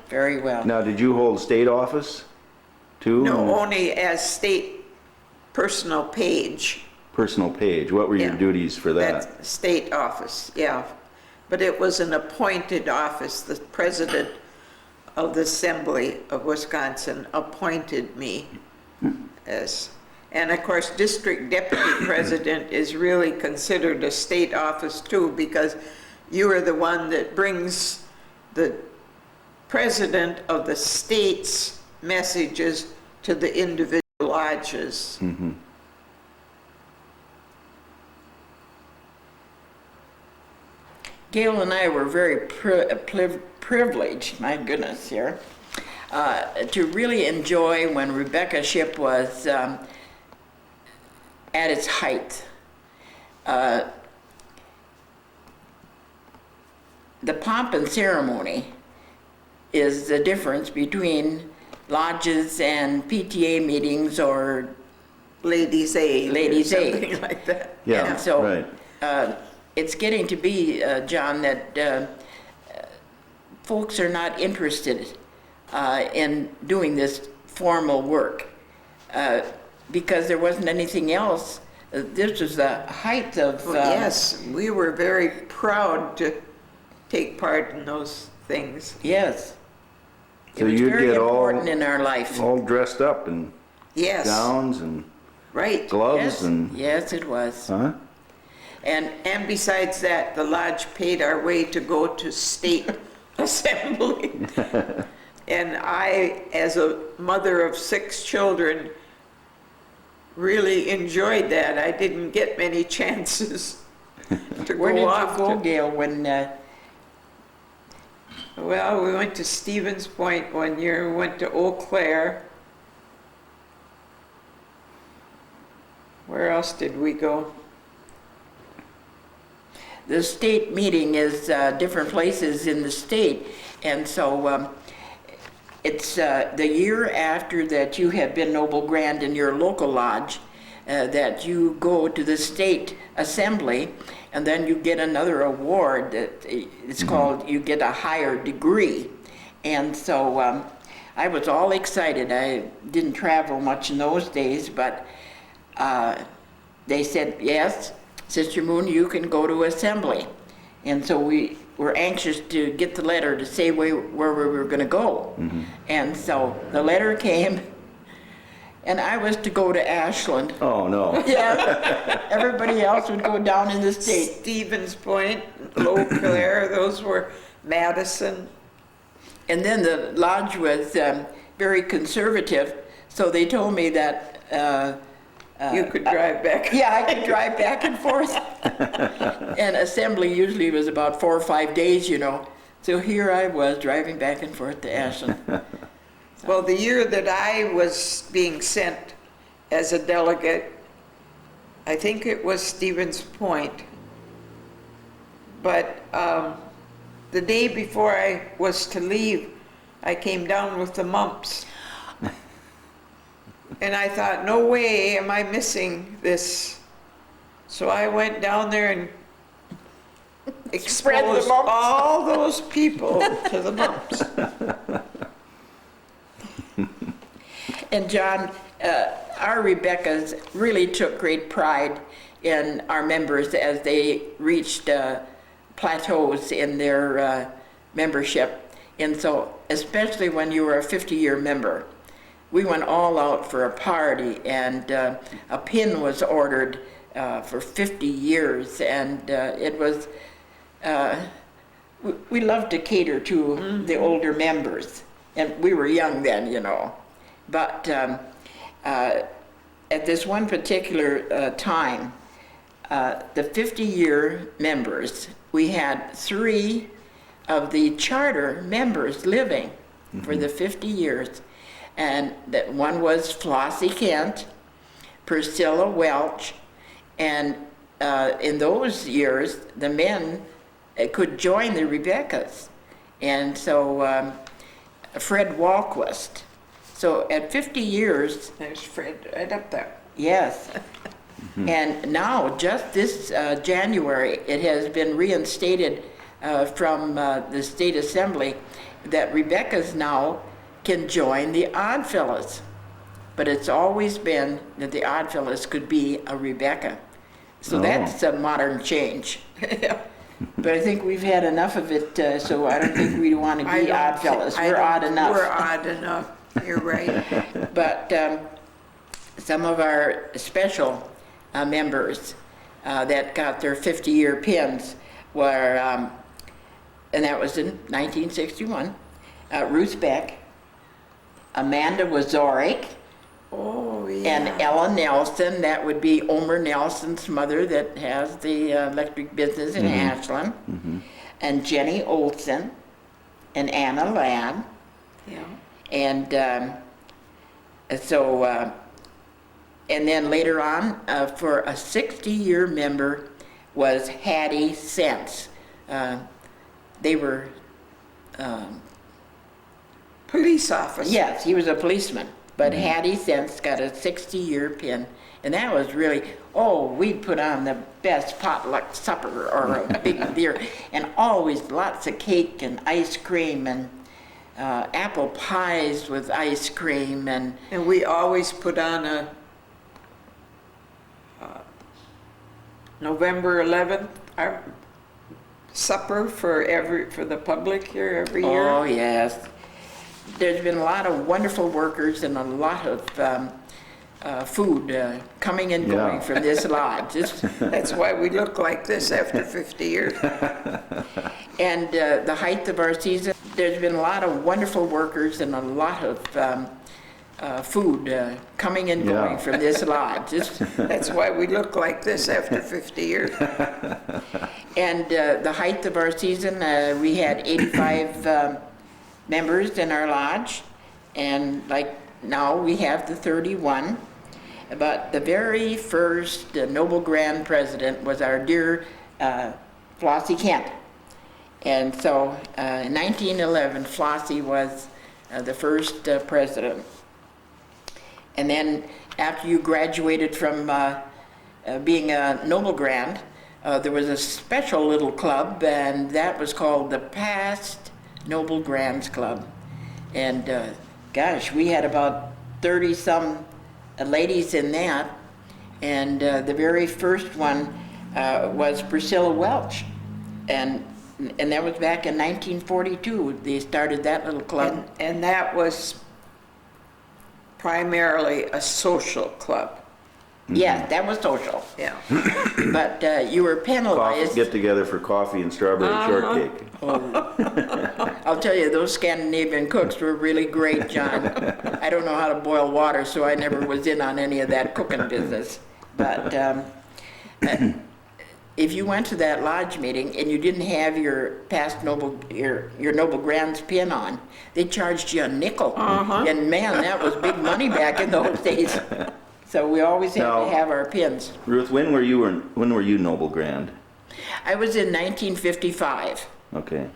Very well. Now, did you hold state office too? No, only as state personal page. Personal page. What were your Yeah. duties for that? That's state office, yeah. But it was an appointed office. The president of the Assembly of Wisconsin appointed me as, and of course, district deputy president is really considered a state office too, because you are the one that brings the president of the state's messages to the individual lodges. Gayle and I were very privileged, my goodness, here, to really enjoy when Rebekah ship was at its height. The pomp and ceremony is the difference between lodges and PTA meetings or Ladies' Aid. Ladies' or Aid. something like that. Yeah, And so, right. it's getting to be, John, that folks are not interested in doing this formal work because there wasn't anything else. This was the height of... Yes, we were very proud to take part in those things. Yes. So It was you'd very get important in our life. all dressed up in Yes, gowns and right. gloves Yes, and, yes, it was. huh? And besides that, the lodge paid our way to go to state assembly. And I, as a mother of 6 children, really enjoyed that. I didn't get many chances to Where did go you off. go, Gail, when... Well, we went to Stevens Point one year, we went to Eau Claire. Where else did we go? The state meeting is different places in the state, and so it's the year after that you have been Noble Grand in your local lodge that you go to the state assembly, and then you get another award that it's called, you get a higher degree. And so I was all excited. I didn't travel much in those days, but they said, yes, Sister Moon, you can go to assembly. And so we were anxious to get the letter to say where we were going to go. And so the letter came, and I was to go to Ashland. Oh, no. Yeah, everybody else would go down in the state. Stevens Point, Eau Claire, those were Madison. And then the lodge was very conservative, so they told me that You could drive back. yeah, I could drive back and forth. And assembly usually was about 4 or 5 days, you know. So here I was driving back and forth to Ashland. Well, the year that I was being sent as a delegate, I think it was Stevens Point. But the day before I was to leave, I came down with the mumps. And I thought, no way am I missing this. So I went down there and Spread the exposed mumps. all those people to the mumps. And John, our Rebekahs really took great pride in our members as they reached plateaus in their membership. And so, especially when you were a 50-year member, we went all out for a party, and a pin was ordered for 50 years, and it was, we loved to cater to the older members, and we were young then, you know. But at this one particular time, the 50-year members, we had 3 of the charter members living for the 50 years. And that one was Flossie Kent, Priscilla Welch, and in those years, the men could join the Rebekahs. And so Fred Walquist. So at 50 years, There's Fred right up there. yes. And now, just this January, it has been reinstated from the State Assembly that Rebekahs now can join the Oddfellows. But it's always been that the Oddfellows could be a Rebekah. So that's a modern change. But I think we've had enough of it, so I don't think we want to be Oddfellows. We're odd enough. We're odd enough, you're right. But some of our special members that got their 50-year pins were, and that was in 1961, Ruth Beck, Amanda Wazorek, Oh, yeah. and Ella Nelson. That would be Omer Nelson's mother that has the electric business in Ashland, and Jenny Olson, and Anna Ladd. Yeah. And so, and then later on, for a 60-year member was Hattie Sense. They were, Police officer. yes, he was a policeman, but Hattie Sense got a 60-year pin, And that was really, we put on the best potluck supper or a big beer, and always lots of cake and ice cream and apple pies with ice cream. And we always put on a November 11th our supper for the public here every year. oh yes, there's been a lot of wonderful workers and a lot of food coming and going Yeah. from this lodge. That's why we look like this after 50 years. And the height of our season, there's been a lot of wonderful workers and a lot of food coming and going Yeah. from this lodge. That's why we look like this after 50 years. And the height of our season, we had 85 members in our lodge, and like now we have the 31. But the very first Noble Grand President was our dear Flossie Kent. And so in 1911, Flossie was the first president. And then after you graduated from being a Noble Grand, there was a special little club, and that was called the Past Noble Grands Club. And gosh, we had about 30-some ladies in that. And the very first one was Priscilla Welch. And that was back in 1942. They started that little club. And that was primarily a social club. Yeah, that was social. Yeah. But you were penalized. Get together for coffee and strawberry shortcake. I'll tell you, those Scandinavian cooks were really great, John. I don't know how to boil water, so I never was in on any of that cooking business. But if you went to that lodge meeting and you didn't have your past Noble, your Noble Grand's pin on, they charged you a nickel. And man, that was big money back in those days. So we always had Now, to have our pins. Ruth, when were you Noble Grand? I was in 1955, Okay.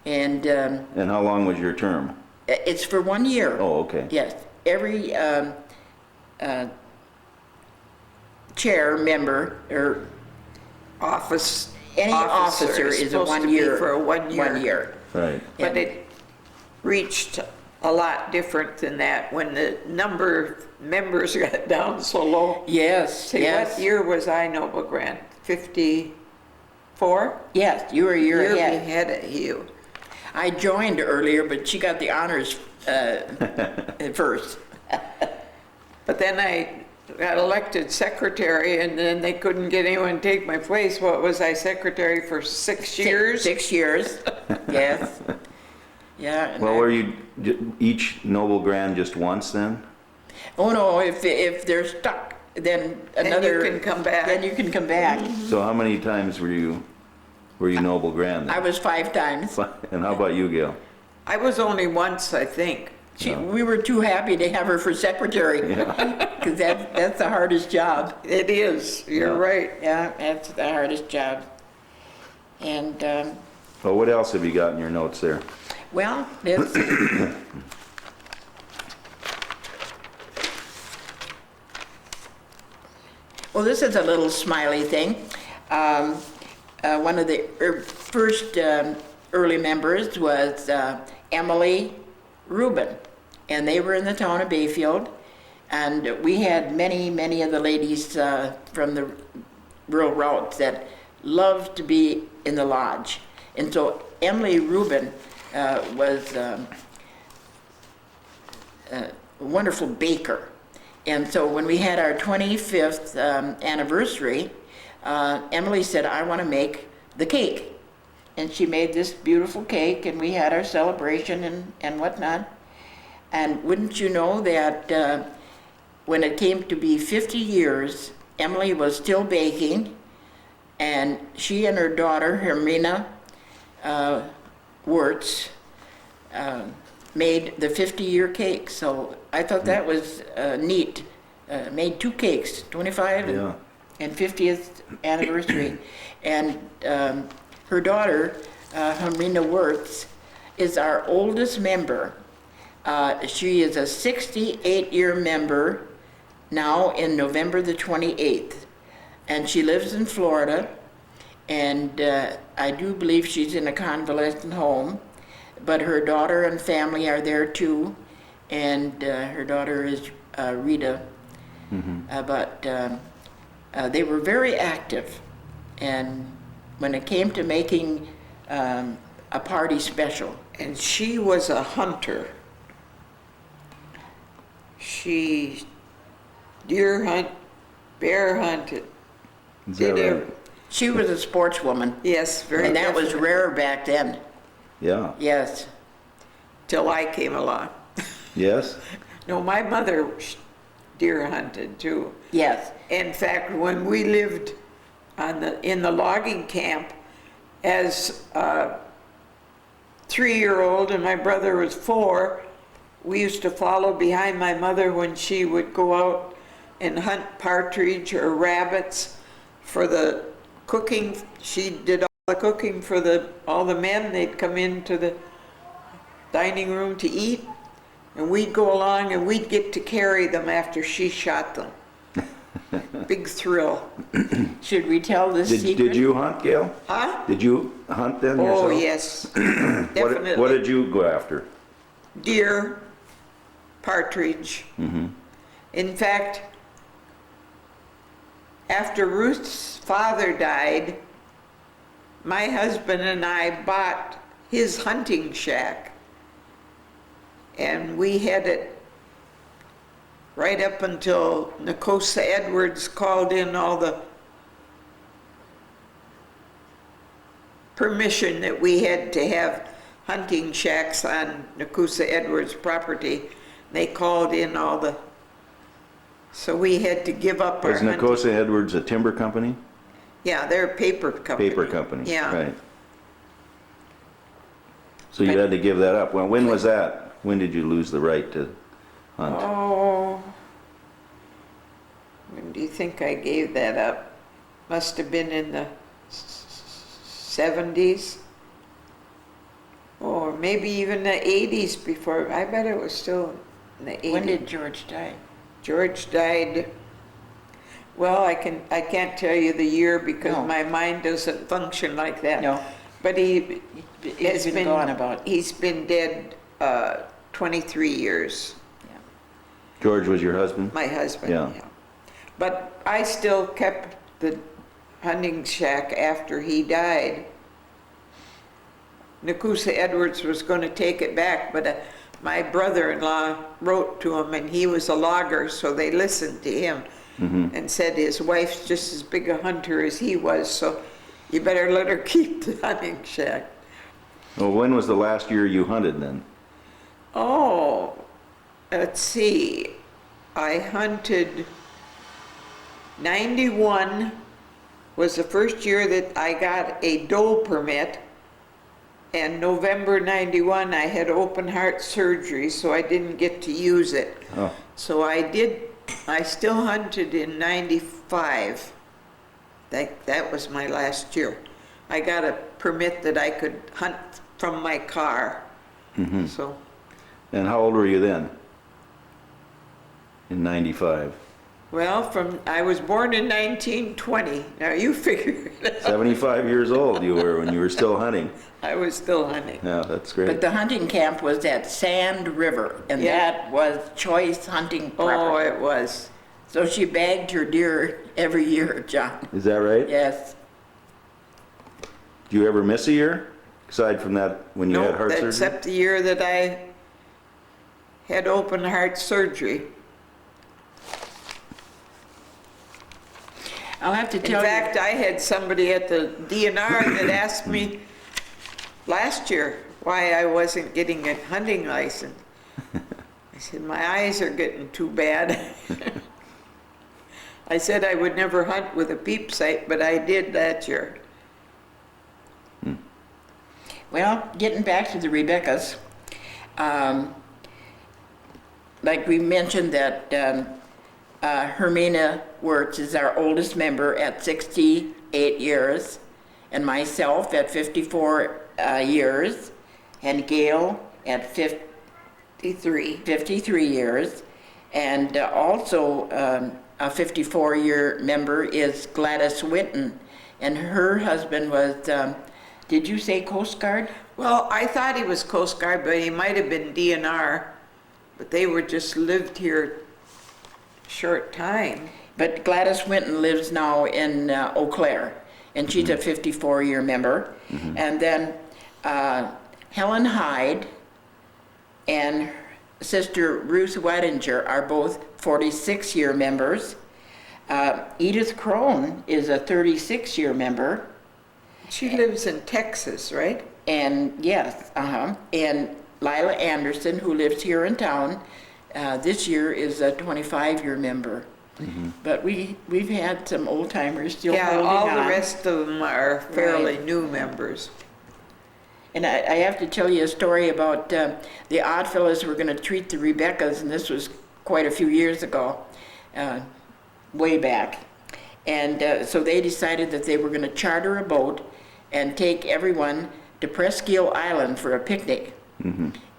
and And how long was your term? it's for 1 year. Oh, okay. Yes, every chair member or any officer is a supposed to 1 be year. for a 1 year. 1 year. Right. But it reached a lot different than that when the number of members got down so low. Yes, See, yes. what year was I Noble Grand? 54? Yes, you were a year ahead. ahead of you. I joined earlier, but she got the honors first. But then I got elected secretary, and then they couldn't get anyone to take my place. What was I, secretary for 6 years? 6 years, yes. Yeah. and Well, I- were you each Noble Grand just once then? Oh, no, if they're stuck, then another... you can come back. Then you can come back. So how many times were you Noble Grand I then? was 5 times. And how about you, Gayle? I was only once, I think. We were too happy to have her for secretary, because that's the hardest job. It is, you're Yeah. right. Yeah, that's the hardest job. And, Well, what else have you got in your notes there? well, let's see. Well, this is a little smiley thing. One of the first early members was Emily Rubin, and they were in the town of Bayfield, and we had many of the ladies from the rural routes that loved to be in the lodge. And so Emily Rubin was a wonderful baker. And so when we had our 25th anniversary, Emily said, I want to make the cake. And she made this beautiful cake, and we had our celebration and whatnot. And wouldn't you know that when it came to be 50 years, Emily was still baking, and she and her daughter, Hermina Wirtz, made the 50-year cake. So I thought that was neat. Made 2 cakes, 25 Yeah. and 50th anniversary. And her daughter, Hermina Wirtz, is our oldest member. She is a 68-year member now in November the 28th. And she lives in Florida, and I do believe she's in a convalescent home, but her daughter and family are there too, and her daughter is Rita. But they were very active, and when it came to making a party special. And she was a hunter. She deer hunt, bear hunted. Is that Did right? She was a sportswoman, Yes, very and that was definitely. rare back then. Yeah. Yes. Till I came along. Yes? No, my mother deer hunted too. Yes. In fact, when we lived in the logging camp as a 3-year-old and my brother was 4, we used to follow behind my mother when she would go out and hunt partridge or rabbits for the cooking. She did all the cooking for all the men. They'd come into the dining room to eat, and we'd go along and we'd get to carry them after she shot them. Big thrill. Should we tell this secret? Did you hunt, Gail? Huh? Did you hunt then yourself? Oh, yes, definitely. What did you go after? Deer, partridge. In fact, after Ruth's father died, my husband and I bought his hunting shack. And we had it right up until Nicosa Edwards called in all the permission that we had to have hunting shacks on Nicosa Edwards property. They called in all the, so we had to give up our Was hunting. Nicosa Edwards a timber company? Yeah, they're a paper company. Paper company, Yeah. right. So you had to give that up. Well, when was that? When did you lose the right to hunt? Oh, when do you think I gave that up? Must have been in the 70s, or maybe even the 80s before. I bet it was still in the 80s. When did George die? George died, well, I can't tell you the year because No. my mind doesn't function like that. No. But He's been gone about. he's been dead 23 years. George was your husband? My husband, Yeah. yeah. But I still kept the hunting shack after he died. Nicosa Edwards was going to take it back, but my brother-in-law wrote to him, and he was a logger, so they listened to him and said his wife's just as big a hunter as he was, so you better let her keep the hunting shack. Well, when was the last year you hunted then? Oh, let's see. I hunted 91 was the first year that I got a doe permit, and November 91 I had open heart surgery, so I didn't get to use it. Oh, So I still hunted in 95. That was my last year. I got a permit that I could hunt from my car. So and how old were you then? In 95? well, I was born in 1920. Now you figure it out. 75 years old you were when you were still hunting. I was still hunting. Yeah, that's But great. the hunting camp was at Sand River, and Yeah. that was choice hunting Oh, property. it was. So she bagged her deer every year, John. Is that right? Yes. Do you ever miss a year? Aside from that, when you had heart surgery? Except the year that I had open heart surgery. I'll have to In tell fact, you. I had somebody at the DNR that asked me last year why I wasn't getting a hunting license. I said, my eyes are getting too bad. I said I would never hunt with a peep sight, but I did that year. Well, getting back to the Rebekahs, like we mentioned that Hermina Wirtz is our oldest member at 68 years, and myself at 54 years, and Gayle at 53 years, And also a 54-year member is Gladys Winton, and her husband was, did you say Coast Guard? Well, I thought he was Coast Guard, but he might have been DNR, but they were just lived here short time. But Gladys Winton lives now in Eau Claire, and she's a 54-year member. And then Helen Hyde and Sister Ruth Wettinger are both 46-year members. Edith Crone is a 36-year member. She lives in Texas, right? And yes, and Lila Anderson, who lives here in town, this year is a 25-year member. But we've had some old timers still holding all on. the rest of them are fairly Right. new members. And I have to tell you a story about the Oddfellows were going to treat the Rebekahs, and this was quite a few years ago, way back. And so they decided that they were going to charter a boat and take everyone to Presqu'île Island for a picnic.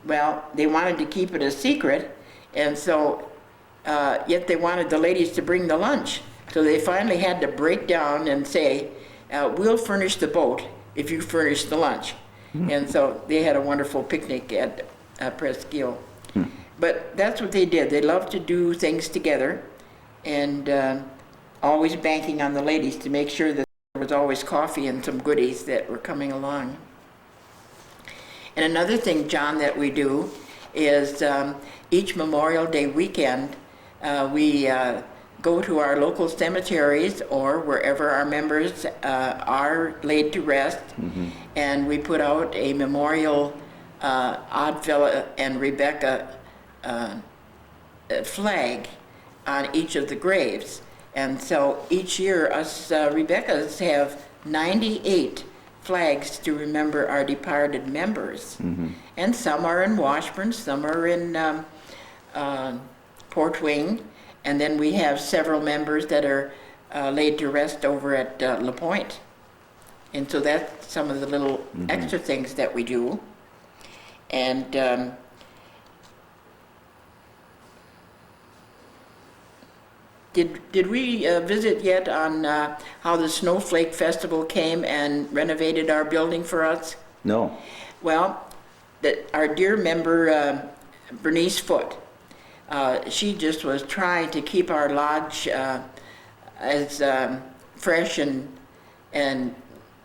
Well, they wanted to keep it a secret, and so yet they wanted the ladies to bring the lunch. So they finally had to break down and say, we'll furnish the boat if you furnish the lunch. And so they had a wonderful picnic at Presqu'île. But that's what they did. They loved to do things together, and always banking on the ladies to make sure that there was always coffee and some goodies that were coming along. And another thing, John, that we do is each Memorial Day weekend, we go to our local cemeteries or wherever our members are laid to rest, and we put out a memorial Oddfellow and Rebekah flag on each of the graves. And so each year us Rebekahs have 98 flags to remember our departed members. And some are in Washburn, some are in Port Wing, and then we have several members that are laid to rest over at La Pointe. And so that's some of the little extra things that we do. And did we visit yet on how the Snowflake Festival came and renovated our building for us? No. Well, our dear member, Bernice Foote, she just was trying to keep our lodge as fresh and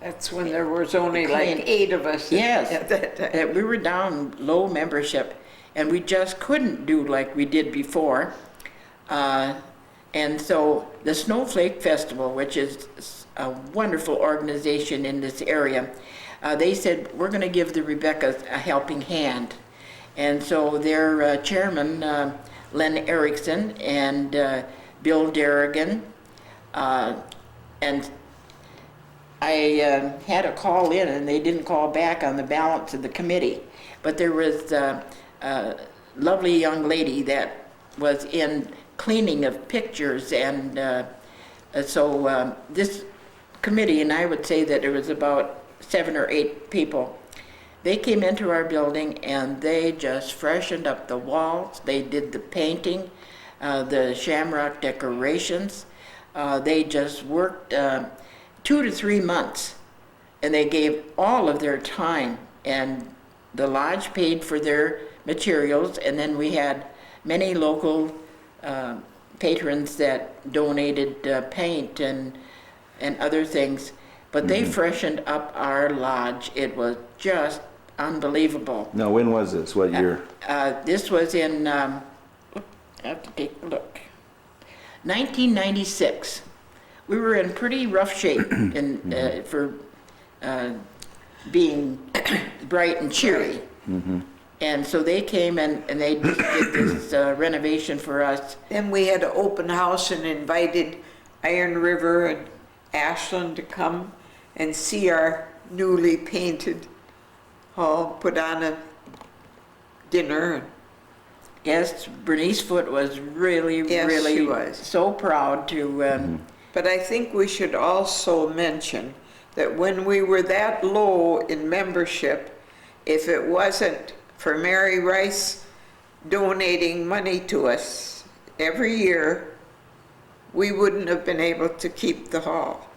That's when there was only Clean. like 8 of us. yes, at that time. that we were down low membership, and we just couldn't do like we did before. And so the Snowflake Festival, which is a wonderful organization in this area, they said, we're going to give the Rebekahs a helping hand. And so their chairman, Len Erickson, and Bill Derrigan, and I had a call in, and they didn't call back on the balance of the committee. But there was a lovely young lady that was in cleaning of pictures, and so this committee, and I would say that there was about 7 or 8 people, they came into our building and they just freshened up the walls. They did the painting, the shamrock decorations. They just worked 2 to 3 months, and they gave all of their time, and the lodge paid for their materials, and then we had many local patrons that donated paint and other things, but they freshened up our lodge. It was just unbelievable. Now, when was this? What year? This was in, I have to take a look, 1996. We were in pretty rough shape for being bright and cheery. And so they came and they just did this renovation for us. Then we had an open house and invited Iron River and Ashland to come and see our newly painted hall, put on a dinner. Yes, Bernice Foote was really, Yes, really she was. so proud to, But I think we should also mention that when we were that low in membership, if it wasn't for Mary Rice donating money to us, every year, we wouldn't have been able to keep the hall.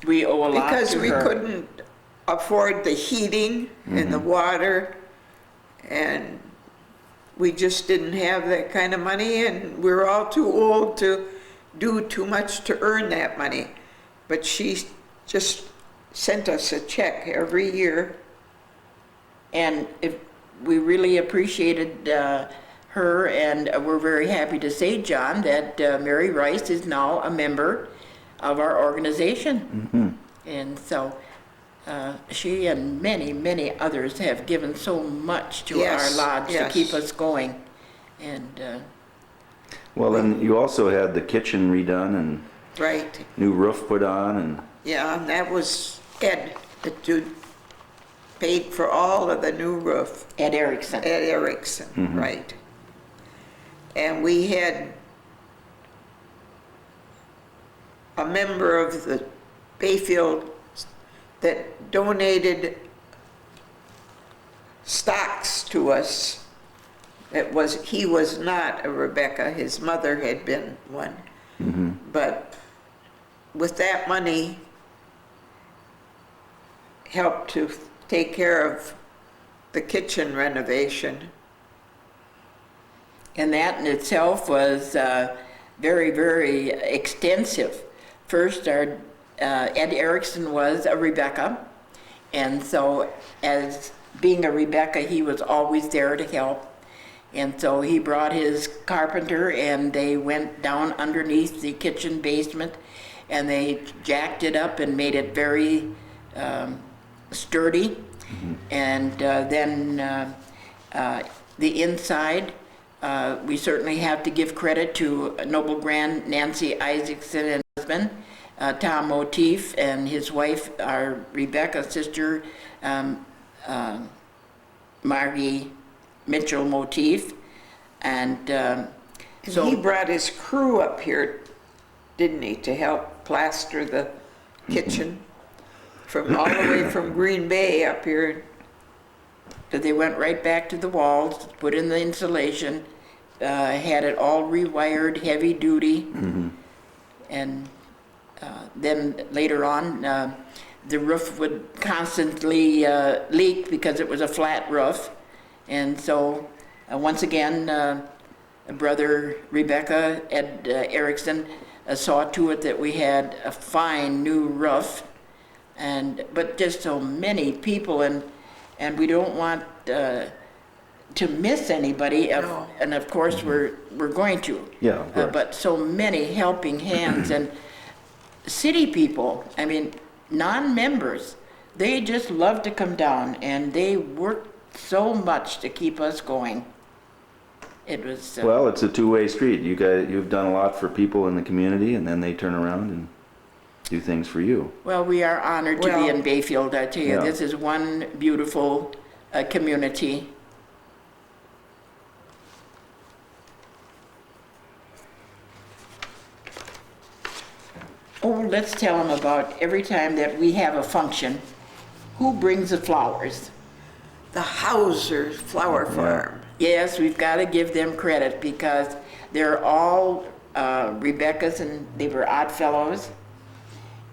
We owe a lot Because to we her. couldn't afford the heating and the water, and we just didn't have that kind of money, and we were all too old to do too much to earn that money. But she just sent us a check every year. And we really appreciated her, and we're very happy to say, John, that Mary Rice is now a member of our organization. And so she and many, many others have given so much to our lodge to keep us going. And Well, then you also had the kitchen redone and Right. new roof put on, and Yeah, and that was Ed that paid for all of the new roof. Ed Erickson. Ed Erickson, right. And we had a member of the Bayfield that donated stocks to us. He was not a Rebekah, his mother had been one. But with that money, helped to take care of the kitchen renovation. And that in itself was very, very extensive. First, our Ed Erickson was a Rebekah, and so as being a Rebekah, he was always there to help. And so he brought his carpenter, and they went down underneath the kitchen basement, and they jacked it up and made it very sturdy. And then the inside, we certainly have to give credit to Noble Grand Nancy Isaacson and husband, Tom Motif, and his wife, our Rebekah sister, Margie Mitchell Motif. And so he brought his crew up here, didn't he, to help plaster the kitchen from all the way from Green Bay up here. that they went right back to the walls, put in the insulation, had it all rewired, heavy duty, and then later on, the roof would constantly leak because it was a flat roof, and so once again, Brother Rebekah, Ed Erickson, saw to it that we had a fine new roof, but just so many people, and we don't want to miss anybody, No. and of course we're going to. Yeah, of course. But so many helping hands, and city people, I mean, non-members, they just love to come down, and they work so much to keep us going. It was well, it's a two-way street. You've done a lot for people in the community, and then they turn around and do things for you. well, we are honored to be Well- in Bayfield. I tell you, Yeah. this is one beautiful community. Oh, let's tell them about every time that we have a function, who brings the flowers? The Hauser Flower Farm. Yes, we've got to give them credit because they're all Rebekahs, and they were odd fellows.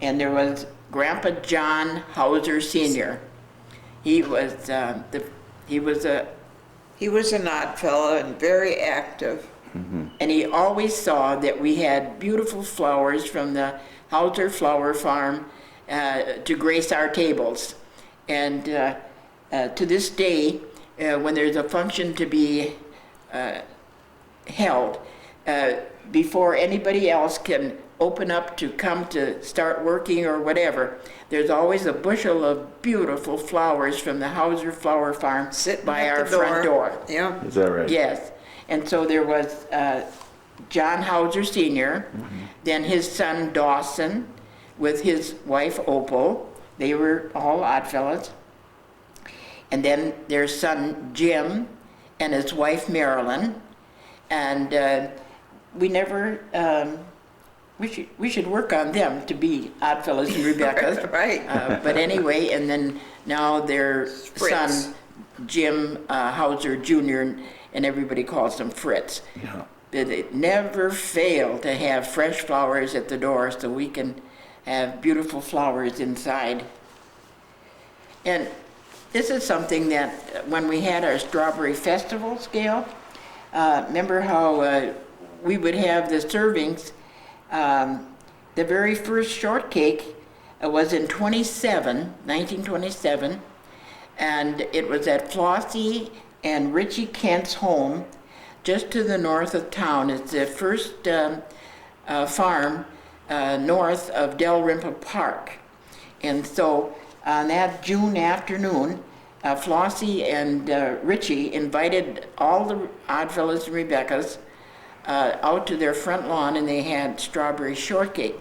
And there was Grandpa John Hauser Sr. He was he was an odd fellow and very active. and he always saw that we had beautiful flowers from the Hauser Flower Farm to grace our tables. And to this day, when there's a function to be held, before anybody else can open up to come to start working or whatever, there's always a bushel of beautiful flowers from the Hauser Flower Farm Sitting by at our the front door. Yeah. Is that right? Yes, and so there was John Hauser Sr., then his son Dawson with his wife Opal. They were all oddfellows. And then their son Jim and his wife Marilyn. And we never, we should work on them to be oddfellows and Rebekahs. Right. But anyway, and then now their Fritz. son Jim Hauser Jr., and everybody calls him Fritz. Yeah. that they never fail to have fresh flowers at the door so we can have beautiful flowers inside. And this is something that when we had our strawberry festivals, Gayle, remember how we would have the servings. The very first shortcake was in 1927, and it was at Flossie and Richie Kent's home, just to the north of town. It's the first farm north of Dalrymple Park. And so on that June afternoon, Flossie and Richie invited all the Oddfellows and Rebekahs out to their front lawn, and they had strawberry shortcake,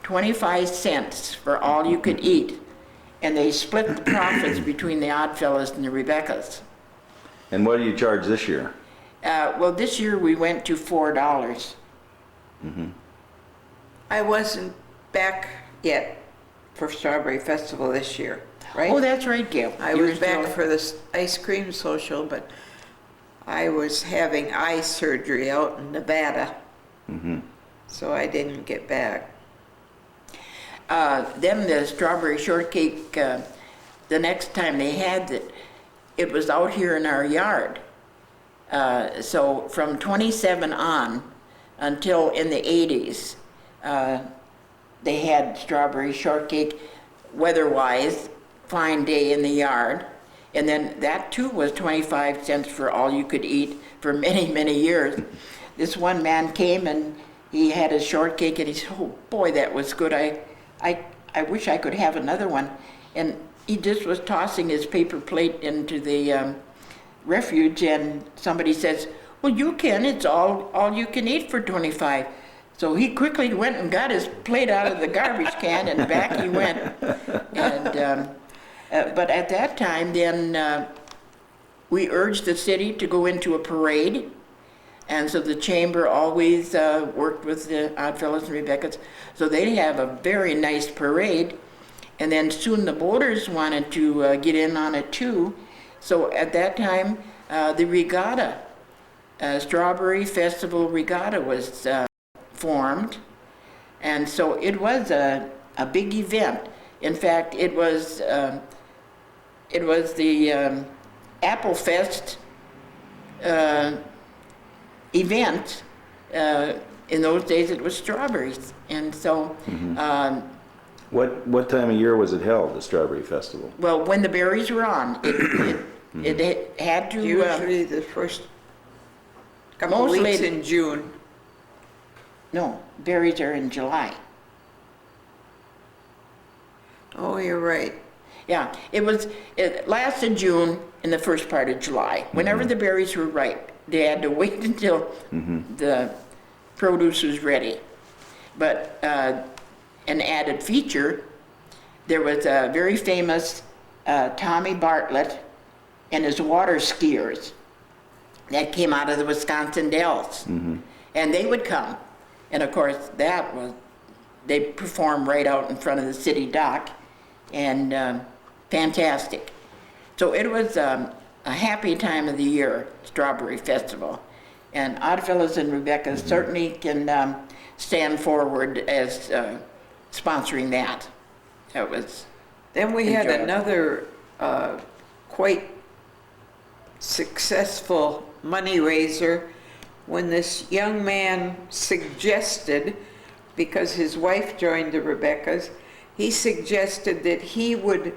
25 cents for all you could eat. And they split the profits between the Oddfellows and the Rebekahs. And what do you charge this year? Well, this year we went to $4. I wasn't back yet for Strawberry Festival this year, right? Oh, that's right, Gayle. I You was were back still- for this ice cream social, but I was having eye surgery out in Nevada, so I didn't get back. Then the strawberry shortcake, the next time they had it, it was out here in our yard. So from 27 on until in the 80s, they had strawberry shortcake, weather-wise, fine day in the yard. And then that too was 25 cents for all you could eat for many, many years. This one man came and he had a shortcake and he said, oh boy, that was good. I wish I could have another one. And he just was tossing his paper plate into the refuge, and somebody says, well, you can, it's all you can eat for 25. So he quickly went and got his plate out of the garbage can, and back he went. And but at that time, then we urged the city to go into a parade. And so the chamber always worked with the Oddfellows and Rebekahs. So they'd have a very nice parade. And then soon the boaters wanted to get in on it too. So at that time, the regatta, Strawberry Festival Regatta was formed. And so it was a big event. In fact, it was the Apple Fest event. In those days it was strawberries. And so What time of year was it held, the Strawberry Festival? well, when the berries were on, it had to Usually the first couple Mostly- weeks in June. no, berries are in July. Oh, you're right. Yeah, it lasted June and the first part of July. Whenever the berries were ripe, they had to wait until the produce was ready. But an added feature, there was a very famous Tommy Bartlett and his water skiers that came out of the Wisconsin Dells. And they would come. And of course, they performed right out in front of the city dock, and fantastic. So it was a happy time of the year, Strawberry Festival. And Oddfellows and Rebekah certainly can stand forward as sponsoring that. That was Then we had enjoyable. another quite successful money raiser when this young man suggested, because his wife joined the Rebekahs, he suggested that he would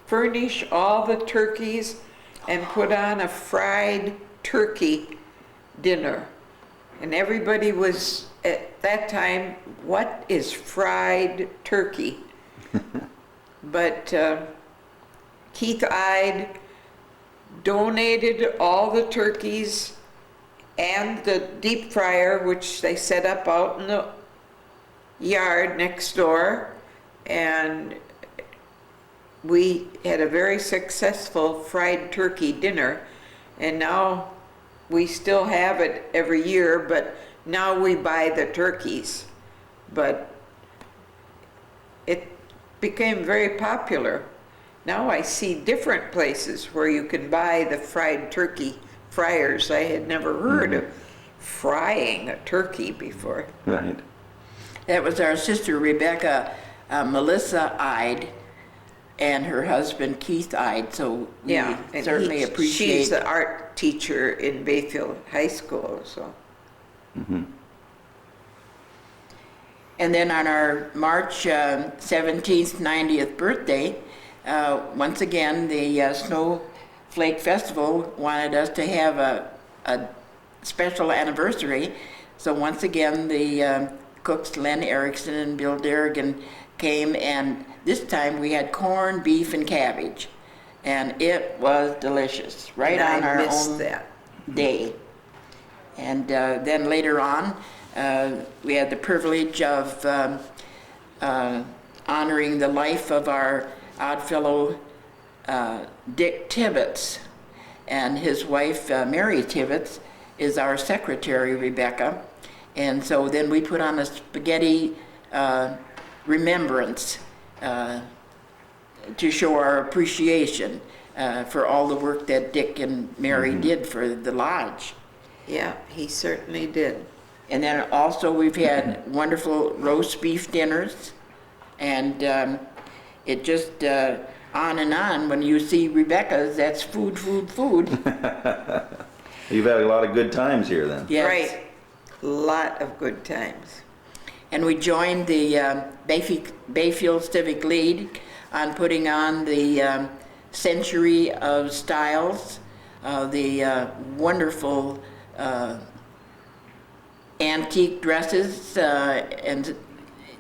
furnish all the turkeys and put on a fried turkey dinner. And everybody was, at that time, what is fried turkey? But Keith Ide donated all the turkeys and the deep fryer, which they set up out in the yard next door, and we had a very successful fried turkey dinner. And now we still have it every year, but now we buy the turkeys. But it became very popular. Now I see different places where you can buy the fried turkey fryers I had never heard of frying a turkey before. Right. That was our sister Rebekah, Melissa Ide, and her husband Keith Ide. So we Yeah, and certainly appreciate. She's the art teacher in Bayfield High School, so. And then on our March 17th, 90th birthday, once again, the Snowflake Festival wanted us to have a special anniversary. So once again, the cooks Len Erickson and Bill Derrigan came, and this time we had corn, beef, and cabbage. And it was delicious, right And on I our missed own that. day. And then later on, we had the privilege of honoring the life of our Oddfellow Dick Tibbetts, and his wife Mary Tibbetts is our secretary, Rebekah. And so then we put on a spaghetti remembrance to show our appreciation for all the work that Dick and Mary did for the lodge. Yeah, he certainly did. And then also we've had wonderful roast beef dinners, and it just on and on. When you see Rebekah's, that's food, food, food. You've had a lot of good times here then. Yes. Right. Lot of good times. And we joined the Bayfield Civic League on putting on the Century of Styles, the wonderful antique dresses, and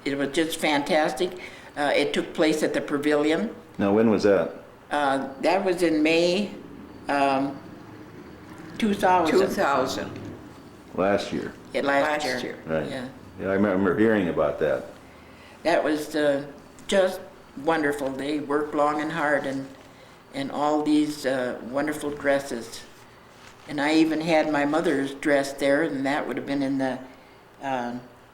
it was just fantastic. It took place at the Pavilion. Now, when was that? That was in May 2000. 2000. Last year. Yeah, last year. Right. Yeah. Yeah, I remember hearing about that. That was just wonderful. They worked long and hard, and all these wonderful dresses. And I even had my mother's dress there, and that would have been in the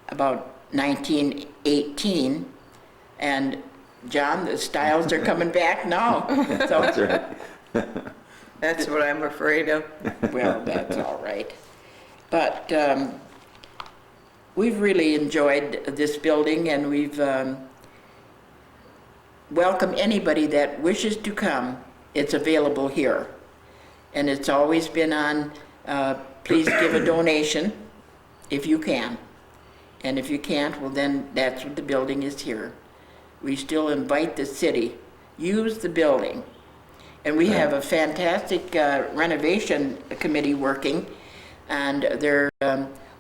about 1918. And John, the styles are coming back now. So, That's right. That's what I'm afraid of. well, that's all right. But we've really enjoyed this building, and we've welcomed anybody that wishes to come. It's available here. And it's always been on, please give a donation if you can. And if you can't, well then that's what the building is here. We still invite the city, use the building. And we have a fantastic renovation committee working, and they're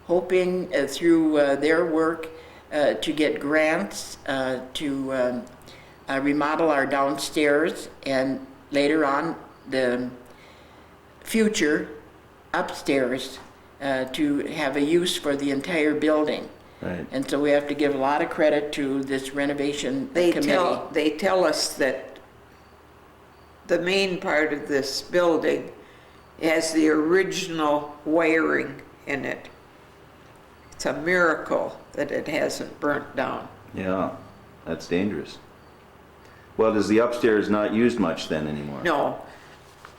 hoping through their work to get grants to remodel our downstairs, and later on the future upstairs to have a use for the entire building. Right. And so we have to give a lot of credit to this renovation committee. They tell us that the main part of this building has the original wiring in it. It's a miracle that it hasn't burnt down. Yeah, that's dangerous. Well, is the upstairs not used much then anymore? No.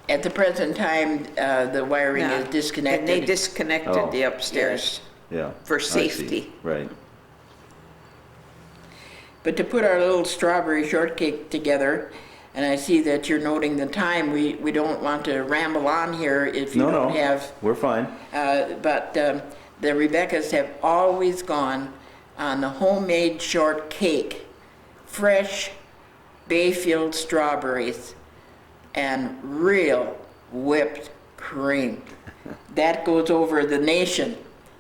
At the present time, the wiring no. is disconnected. And they disconnected Oh. the upstairs Yeah. for I see. safety. Right. But to put our little strawberry shortcake together, and I see that you're noting the time, we don't want to ramble on here if you No, don't no, have, we're fine. but the Rebeccas have always gone on the homemade shortcake, fresh Bayfield strawberries, and real whipped cream. That goes over the nation.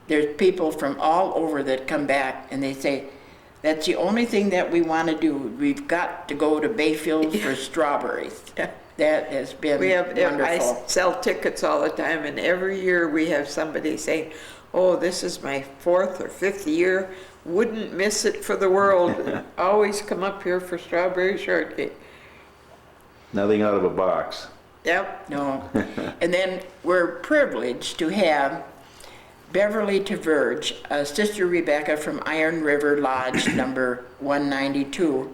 There's people from all over that come back and they say, that's the only thing that we want to do. We've got to go to Bayfield for strawberries. That has been wonderful. I sell tickets all the time, and every year we have somebody saying, oh, this is my 4th or 5th year. Wouldn't miss it for the world. Always come up here for strawberry shortcake. Nothing out of a box. Yep. No. And then we're privileged to have Beverly Taverge, Sister Rebekah from Iron River Lodge number 192,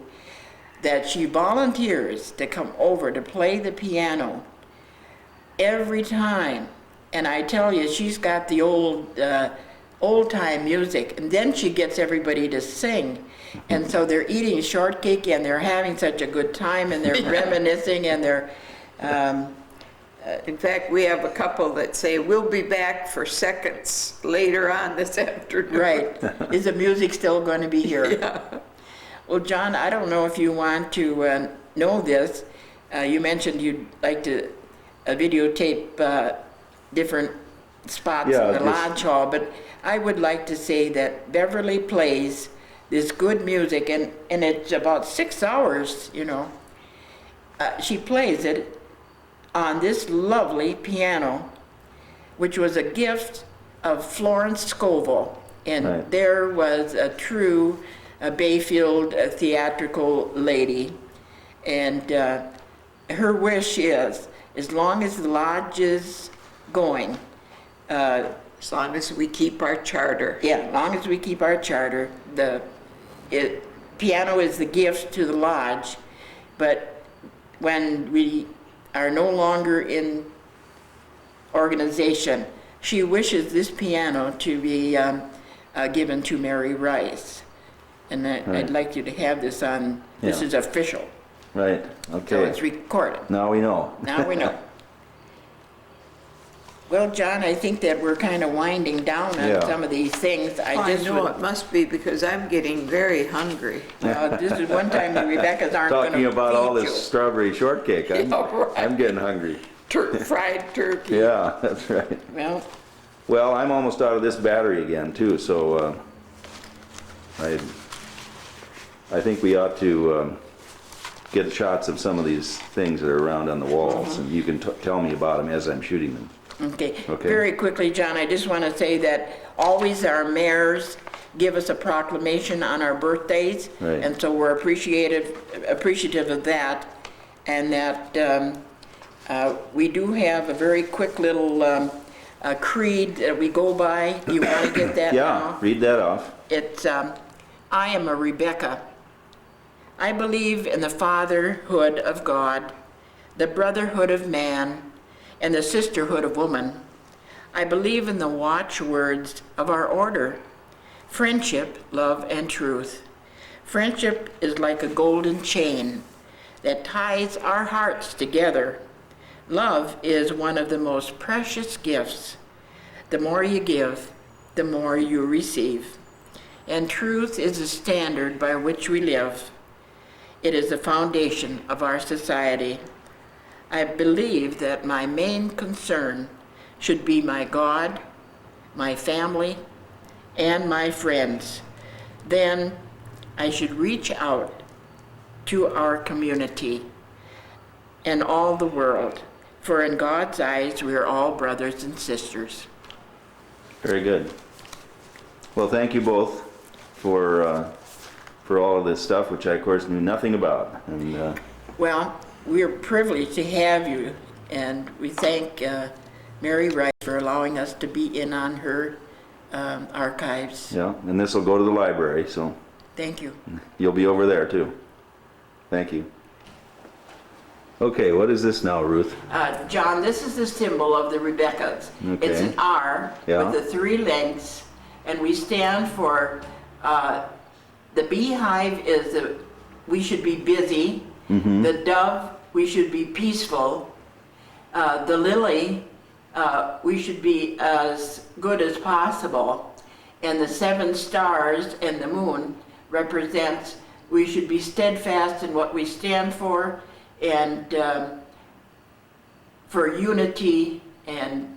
that she volunteers to come over to play the piano every time And I tell you, she's got the old-time music, and then she gets everybody to sing. And so they're eating shortcake, and they're having such a good time, and they're reminiscing, and they're... In fact, we have a couple that say, we'll be back for seconds later on this afternoon. Right. Is the music still going to be here? Yeah. Well, John, I don't know if you want to know this. You mentioned you'd like to videotape different spots Yeah, in the just- Lodge Hall, but I would like to say that Beverly plays this good music, and it's about 6 hours, you know. She plays it on this lovely piano, which was a gift of Florence Scovel. And Right. there was a true Bayfield theatrical lady. And her wish is, as long as the lodge is going, As long as we keep our charter. yeah, as long as we keep our charter, piano is the gift to the lodge, but when we are no longer in organization, she wishes this piano to be given to Mary Rice. And Right. I'd like you to have this on, this Yeah. is official, Right, so okay. it's recorded. Now we know. Now we know. Well, John, I think that we're kind of winding down on Yeah. some of these things. I just know would- it must be because I'm getting very hungry. This is one time the Rebekahs aren't going to Talking about all feed this you. strawberry shortcake, I'm, Yeah, right. I'm getting hungry. Fried turkey. Yeah, that's right. Well, Well, I'm almost out of this battery again too, so I think we ought to get shots of some of these things that are around on the walls, and you can tell me about them as I'm shooting them. okay. Okay. Very quickly, John, I just want to say that always our mayors give us a proclamation on our birthdays. Right. And so we're appreciative of that. And that we do have a very quick little creed that we go by. Do you want to get that Yeah, now? read that off. It's, I am a Rebekah. I believe in the fatherhood of God, the brotherhood of man, and the sisterhood of woman. I believe in the watchwords of our order: friendship, love, and truth. Friendship is like a golden chain that ties our hearts together. Love is one of the most precious gifts. The more you give, the more you receive. And truth is the standard by which we live. It is the foundation of our society. I believe that my main concern should be my God, my family, and my friends. Then I should reach out to our community and all the world, for in God's eyes we are all brothers and sisters. Very good. Well, thank you both for all of this stuff, which I, of course, knew nothing about. And Well, we're privileged to have you, and we thank Mary Rice for allowing us to be in on her archives. yeah, and this will go to the library, so Thank you. you'll be over there too. Thank you. Okay, what is this now, Ruth? John, this is the symbol of the Rebekahs. Okay. It's an R Yeah. with the 3 lengths, and we stand for, the beehive is we should be busy. The dove, we should be peaceful. The lily, we should be as good as possible. And the 7 stars and the moon represents we should be steadfast in what we stand for, and for unity and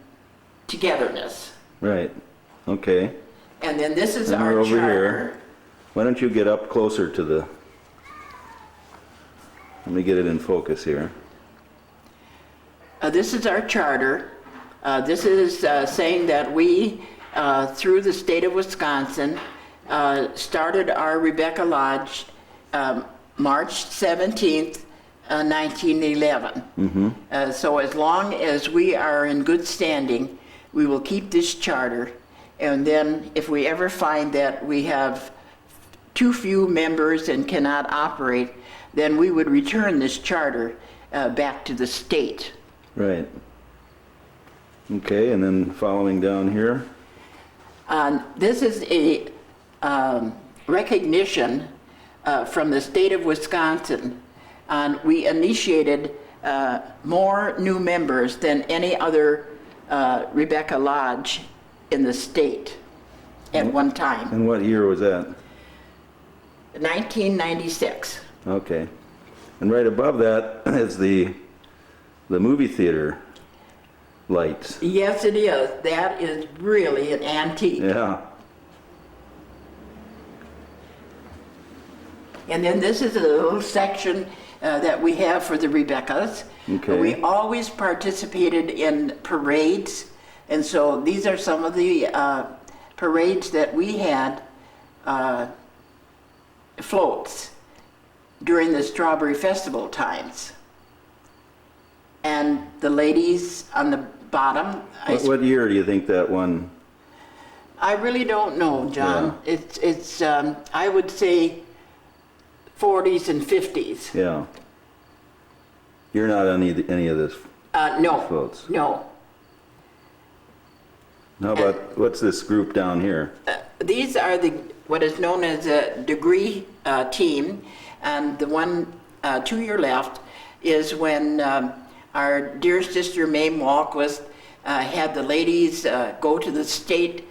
togetherness. Right, okay. And then this is And our we're over charter. here. Why don't you get up closer to the... Let me get it in focus here. This is our charter. This is saying that we, through the state of Wisconsin, started our Rebekah Lodge March 17th, 1911. So as long as we are in good standing, we will keep this charter. And then if we ever find that we have too few members and cannot operate, then we would return this charter back to the state. Right. Okay, and then following down here, This is a recognition from the state of Wisconsin. We initiated more new members than any other Rebekah Lodge in the state at one time, and what year was that? 1996. Okay. And right above that is the movie theater lights. Yes, it is. That is really an antique. Yeah. And then this is a little section that we have for the Rebekahs. Okay. We always participated in parades, and so these are some of the parades that we had, floats during the Strawberry Festival times. And the ladies on the bottom, What year do you think that one? I really don't know, John. Yeah. It's I would say 40s and 50s. Yeah. You're not on any of this No, floats. no. How about, what's this group down here? These are what is known as a degree team, and the one to your left is when our dear sister Mame Walquist had the ladies go to the state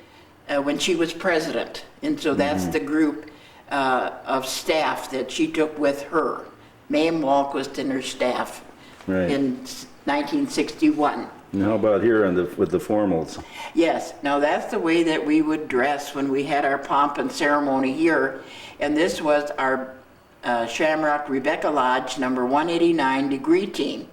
when she was president, and so that's the group of staff that she took with her, Mame Walquist and her staff, Right. in 1961. And how about here with the formals? Yes, now that's the way that we would dress when we had our pomp and ceremony here. And this was our Shamrock Rebekah Lodge number 189 degree team.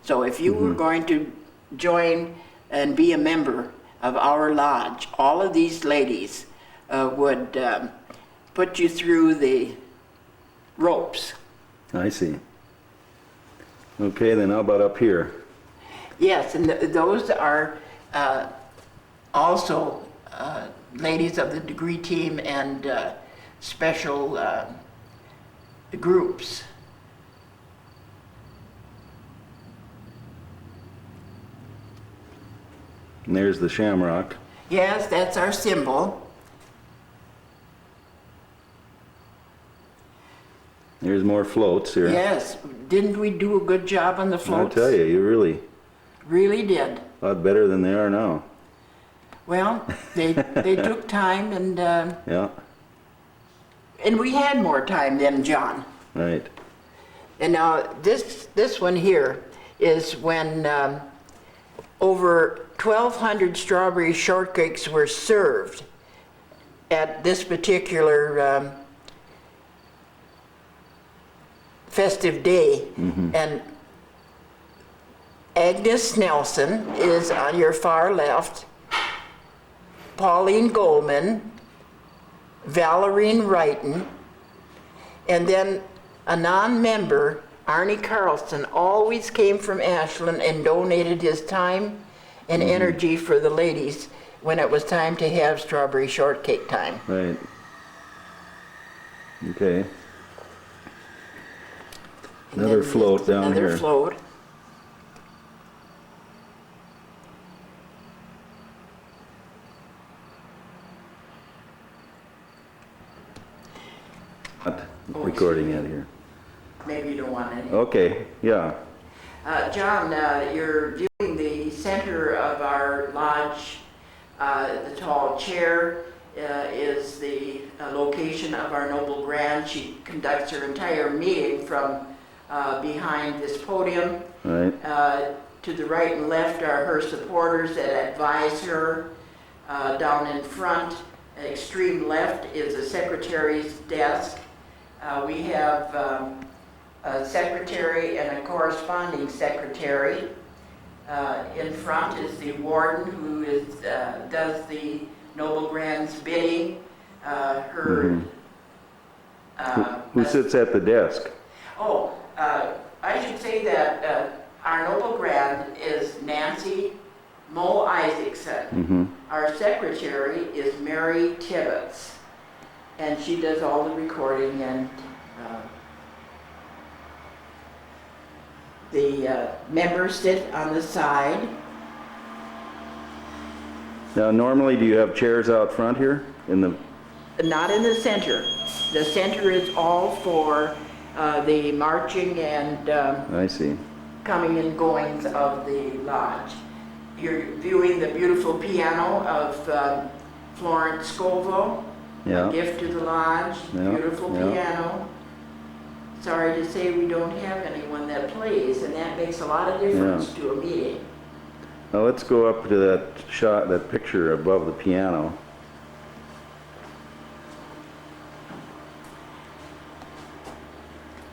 So if you were going to join and be a member of our lodge, all of these ladies would put you through the ropes. I see. Okay, then how about up here? Yes, and those are also ladies of the degree team and special groups. And there's the shamrock. Yes, that's our symbol. There's more floats here. Yes, didn't we do a good job on the I floats? tell you, you Really did. a lot better than they are now. Well, they took time, and Yeah, we had more time then, John. right. And now this one here is when over 1,200 strawberry shortcakes were served at this particular festive day. And Agnes Nelson is on your far left, Pauline Goldman, Valerine Wrighton, and then a non-member, Arnie Carlson, always came from Ashland and donated his time and energy for the ladies when it was time to have strawberry shortcake time. Right. Okay. And Another then float down another here. float. Not recording it here. Maybe you don't want any. Okay, yeah. John, you're viewing the center of our lodge. The tall chair is the location of our noble grand. She conducts her entire meeting from behind this podium. Right. To the right and left are her supporters that advise her. Down in front, extreme left, is the secretary's desk. We have a secretary and a corresponding secretary. In front is the warden who does the noble grand's bidding. Who sits at the desk? I should say that our noble grand is Nancy Mo Isaacson. Our secretary is Mary Tibbetts, and she does all the recording, and the members sit on the side. Now, normally, do you have chairs out front here in the, Not in the center. The center is all for the marching and I see. coming and goings of the lodge. You're viewing the beautiful piano of Florence Scoville, Yeah. a gift to the lodge, Yeah, beautiful yeah. piano. Sorry to say we don't have anyone that plays, and that makes a lot of difference to a meeting. Now, let's go up to that shot, that picture above the piano.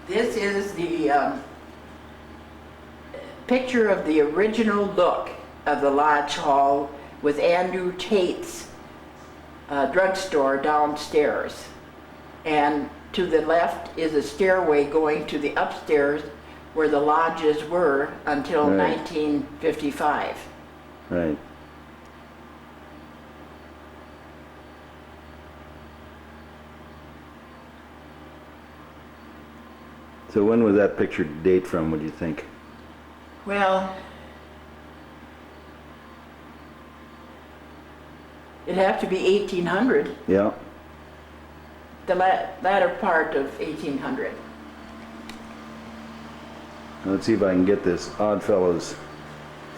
This is the picture of the original look of the Lodge Hall with Andrew Tate's drugstore downstairs. And to the left is a stairway going to the upstairs where the lodges were until Right. 1955. Right. So when was that picture date from, would you think? Well, it'd have to be 1800, Yeah. the latter part of 1800. Let's see if I can get this Oddfellows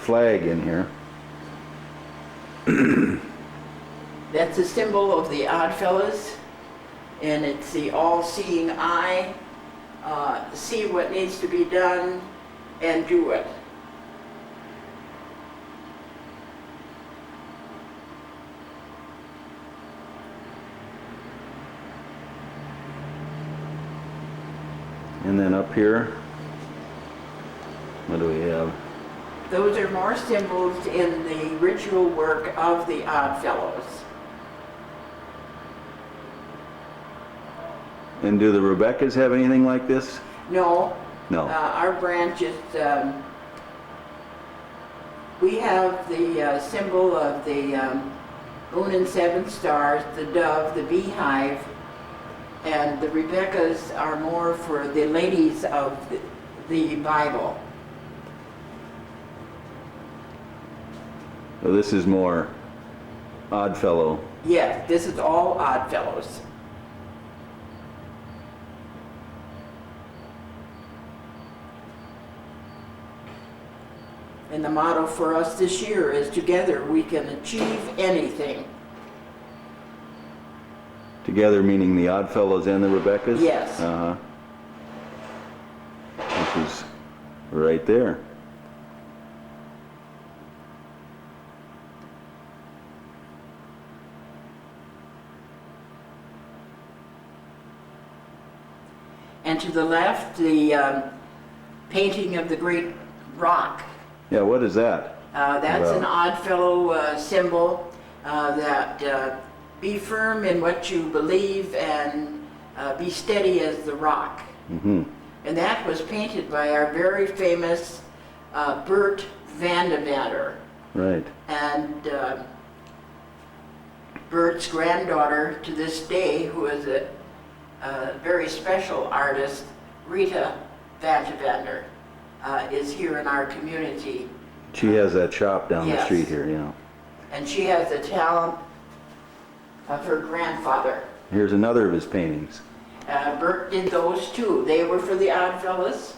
flag in here. That's a symbol of the Oddfellows, and it's the all-seeing eye. See what needs to be done and do it. And then up here, what do we have? Those are more symbols in the ritual work of the Oddfellows. And do the Rebekahs have anything like this? No, No. our branch is, we have the symbol of the moon and seven stars, the dove, the beehive, and the Rebekahs are more for the ladies of the Bible. So this is more Oddfellow. Yes, this is all Oddfellows. And the motto for us this year is together we can achieve anything. Together meaning the Oddfellows and the Rebekahs? Yes. Uh-huh. Which is right there. And to the left, the painting of the great rock. Yeah, what is that? That's Wow. an Oddfellow symbol that be firm in what you believe and be steady as the rock. Mm-hmm. And that was painted by our very famous Bert Vandevander. Right. And Bert's granddaughter to this day, who is a very special artist, Rita Vandevander, is here in our community. She has that shop down the Yes. street here, yeah. And she has the talent of her grandfather. Here's another of his paintings. Bert did those too. They were for the Oddfellows.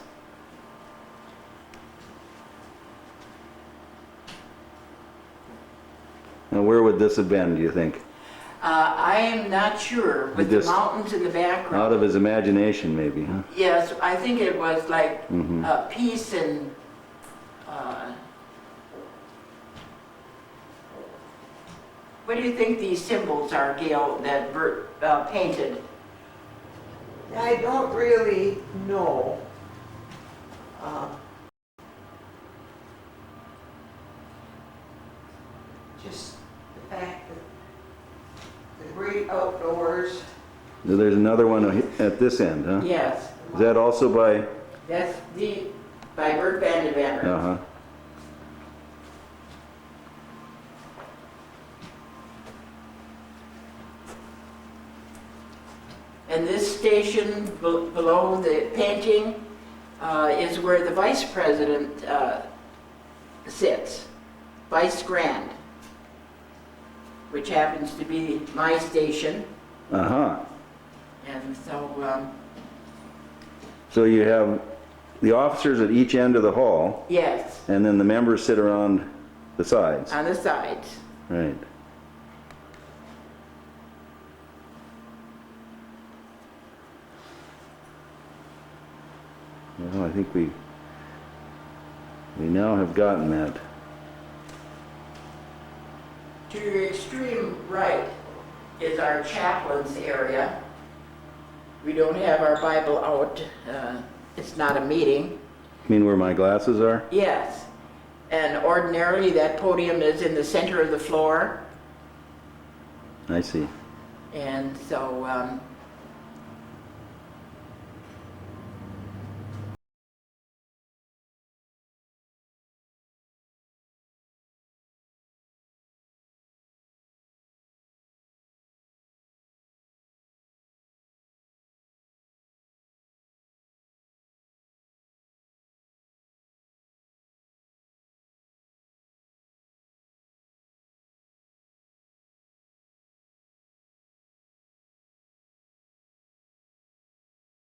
Now, where would this have been, do you think? I am not sure, with the just- mountains in the background. Out of his imagination, maybe, huh? Yes, I think it was like Mhm. peace and what do you think these symbols are, Gayle, that Bert painted? I don't really know. Just the fact that the great outdoors. There's another one at this end, huh? Yes, Is that also by, that's by Bert Vandevander. uh-huh. And this station below the painting is where the vice president sits, vice grand. which happens to be my station. Uh-huh. And so, So you have the officers at each end of the hall, yes, and then the members sit around the sides. on the sides. Right. Well, I think we now have gotten that. To your extreme right is our chaplain's area. We don't have our Bible out. It's not a meeting. You mean where my glasses are? Yes. And ordinarily that podium is in the center of the floor. I see. And so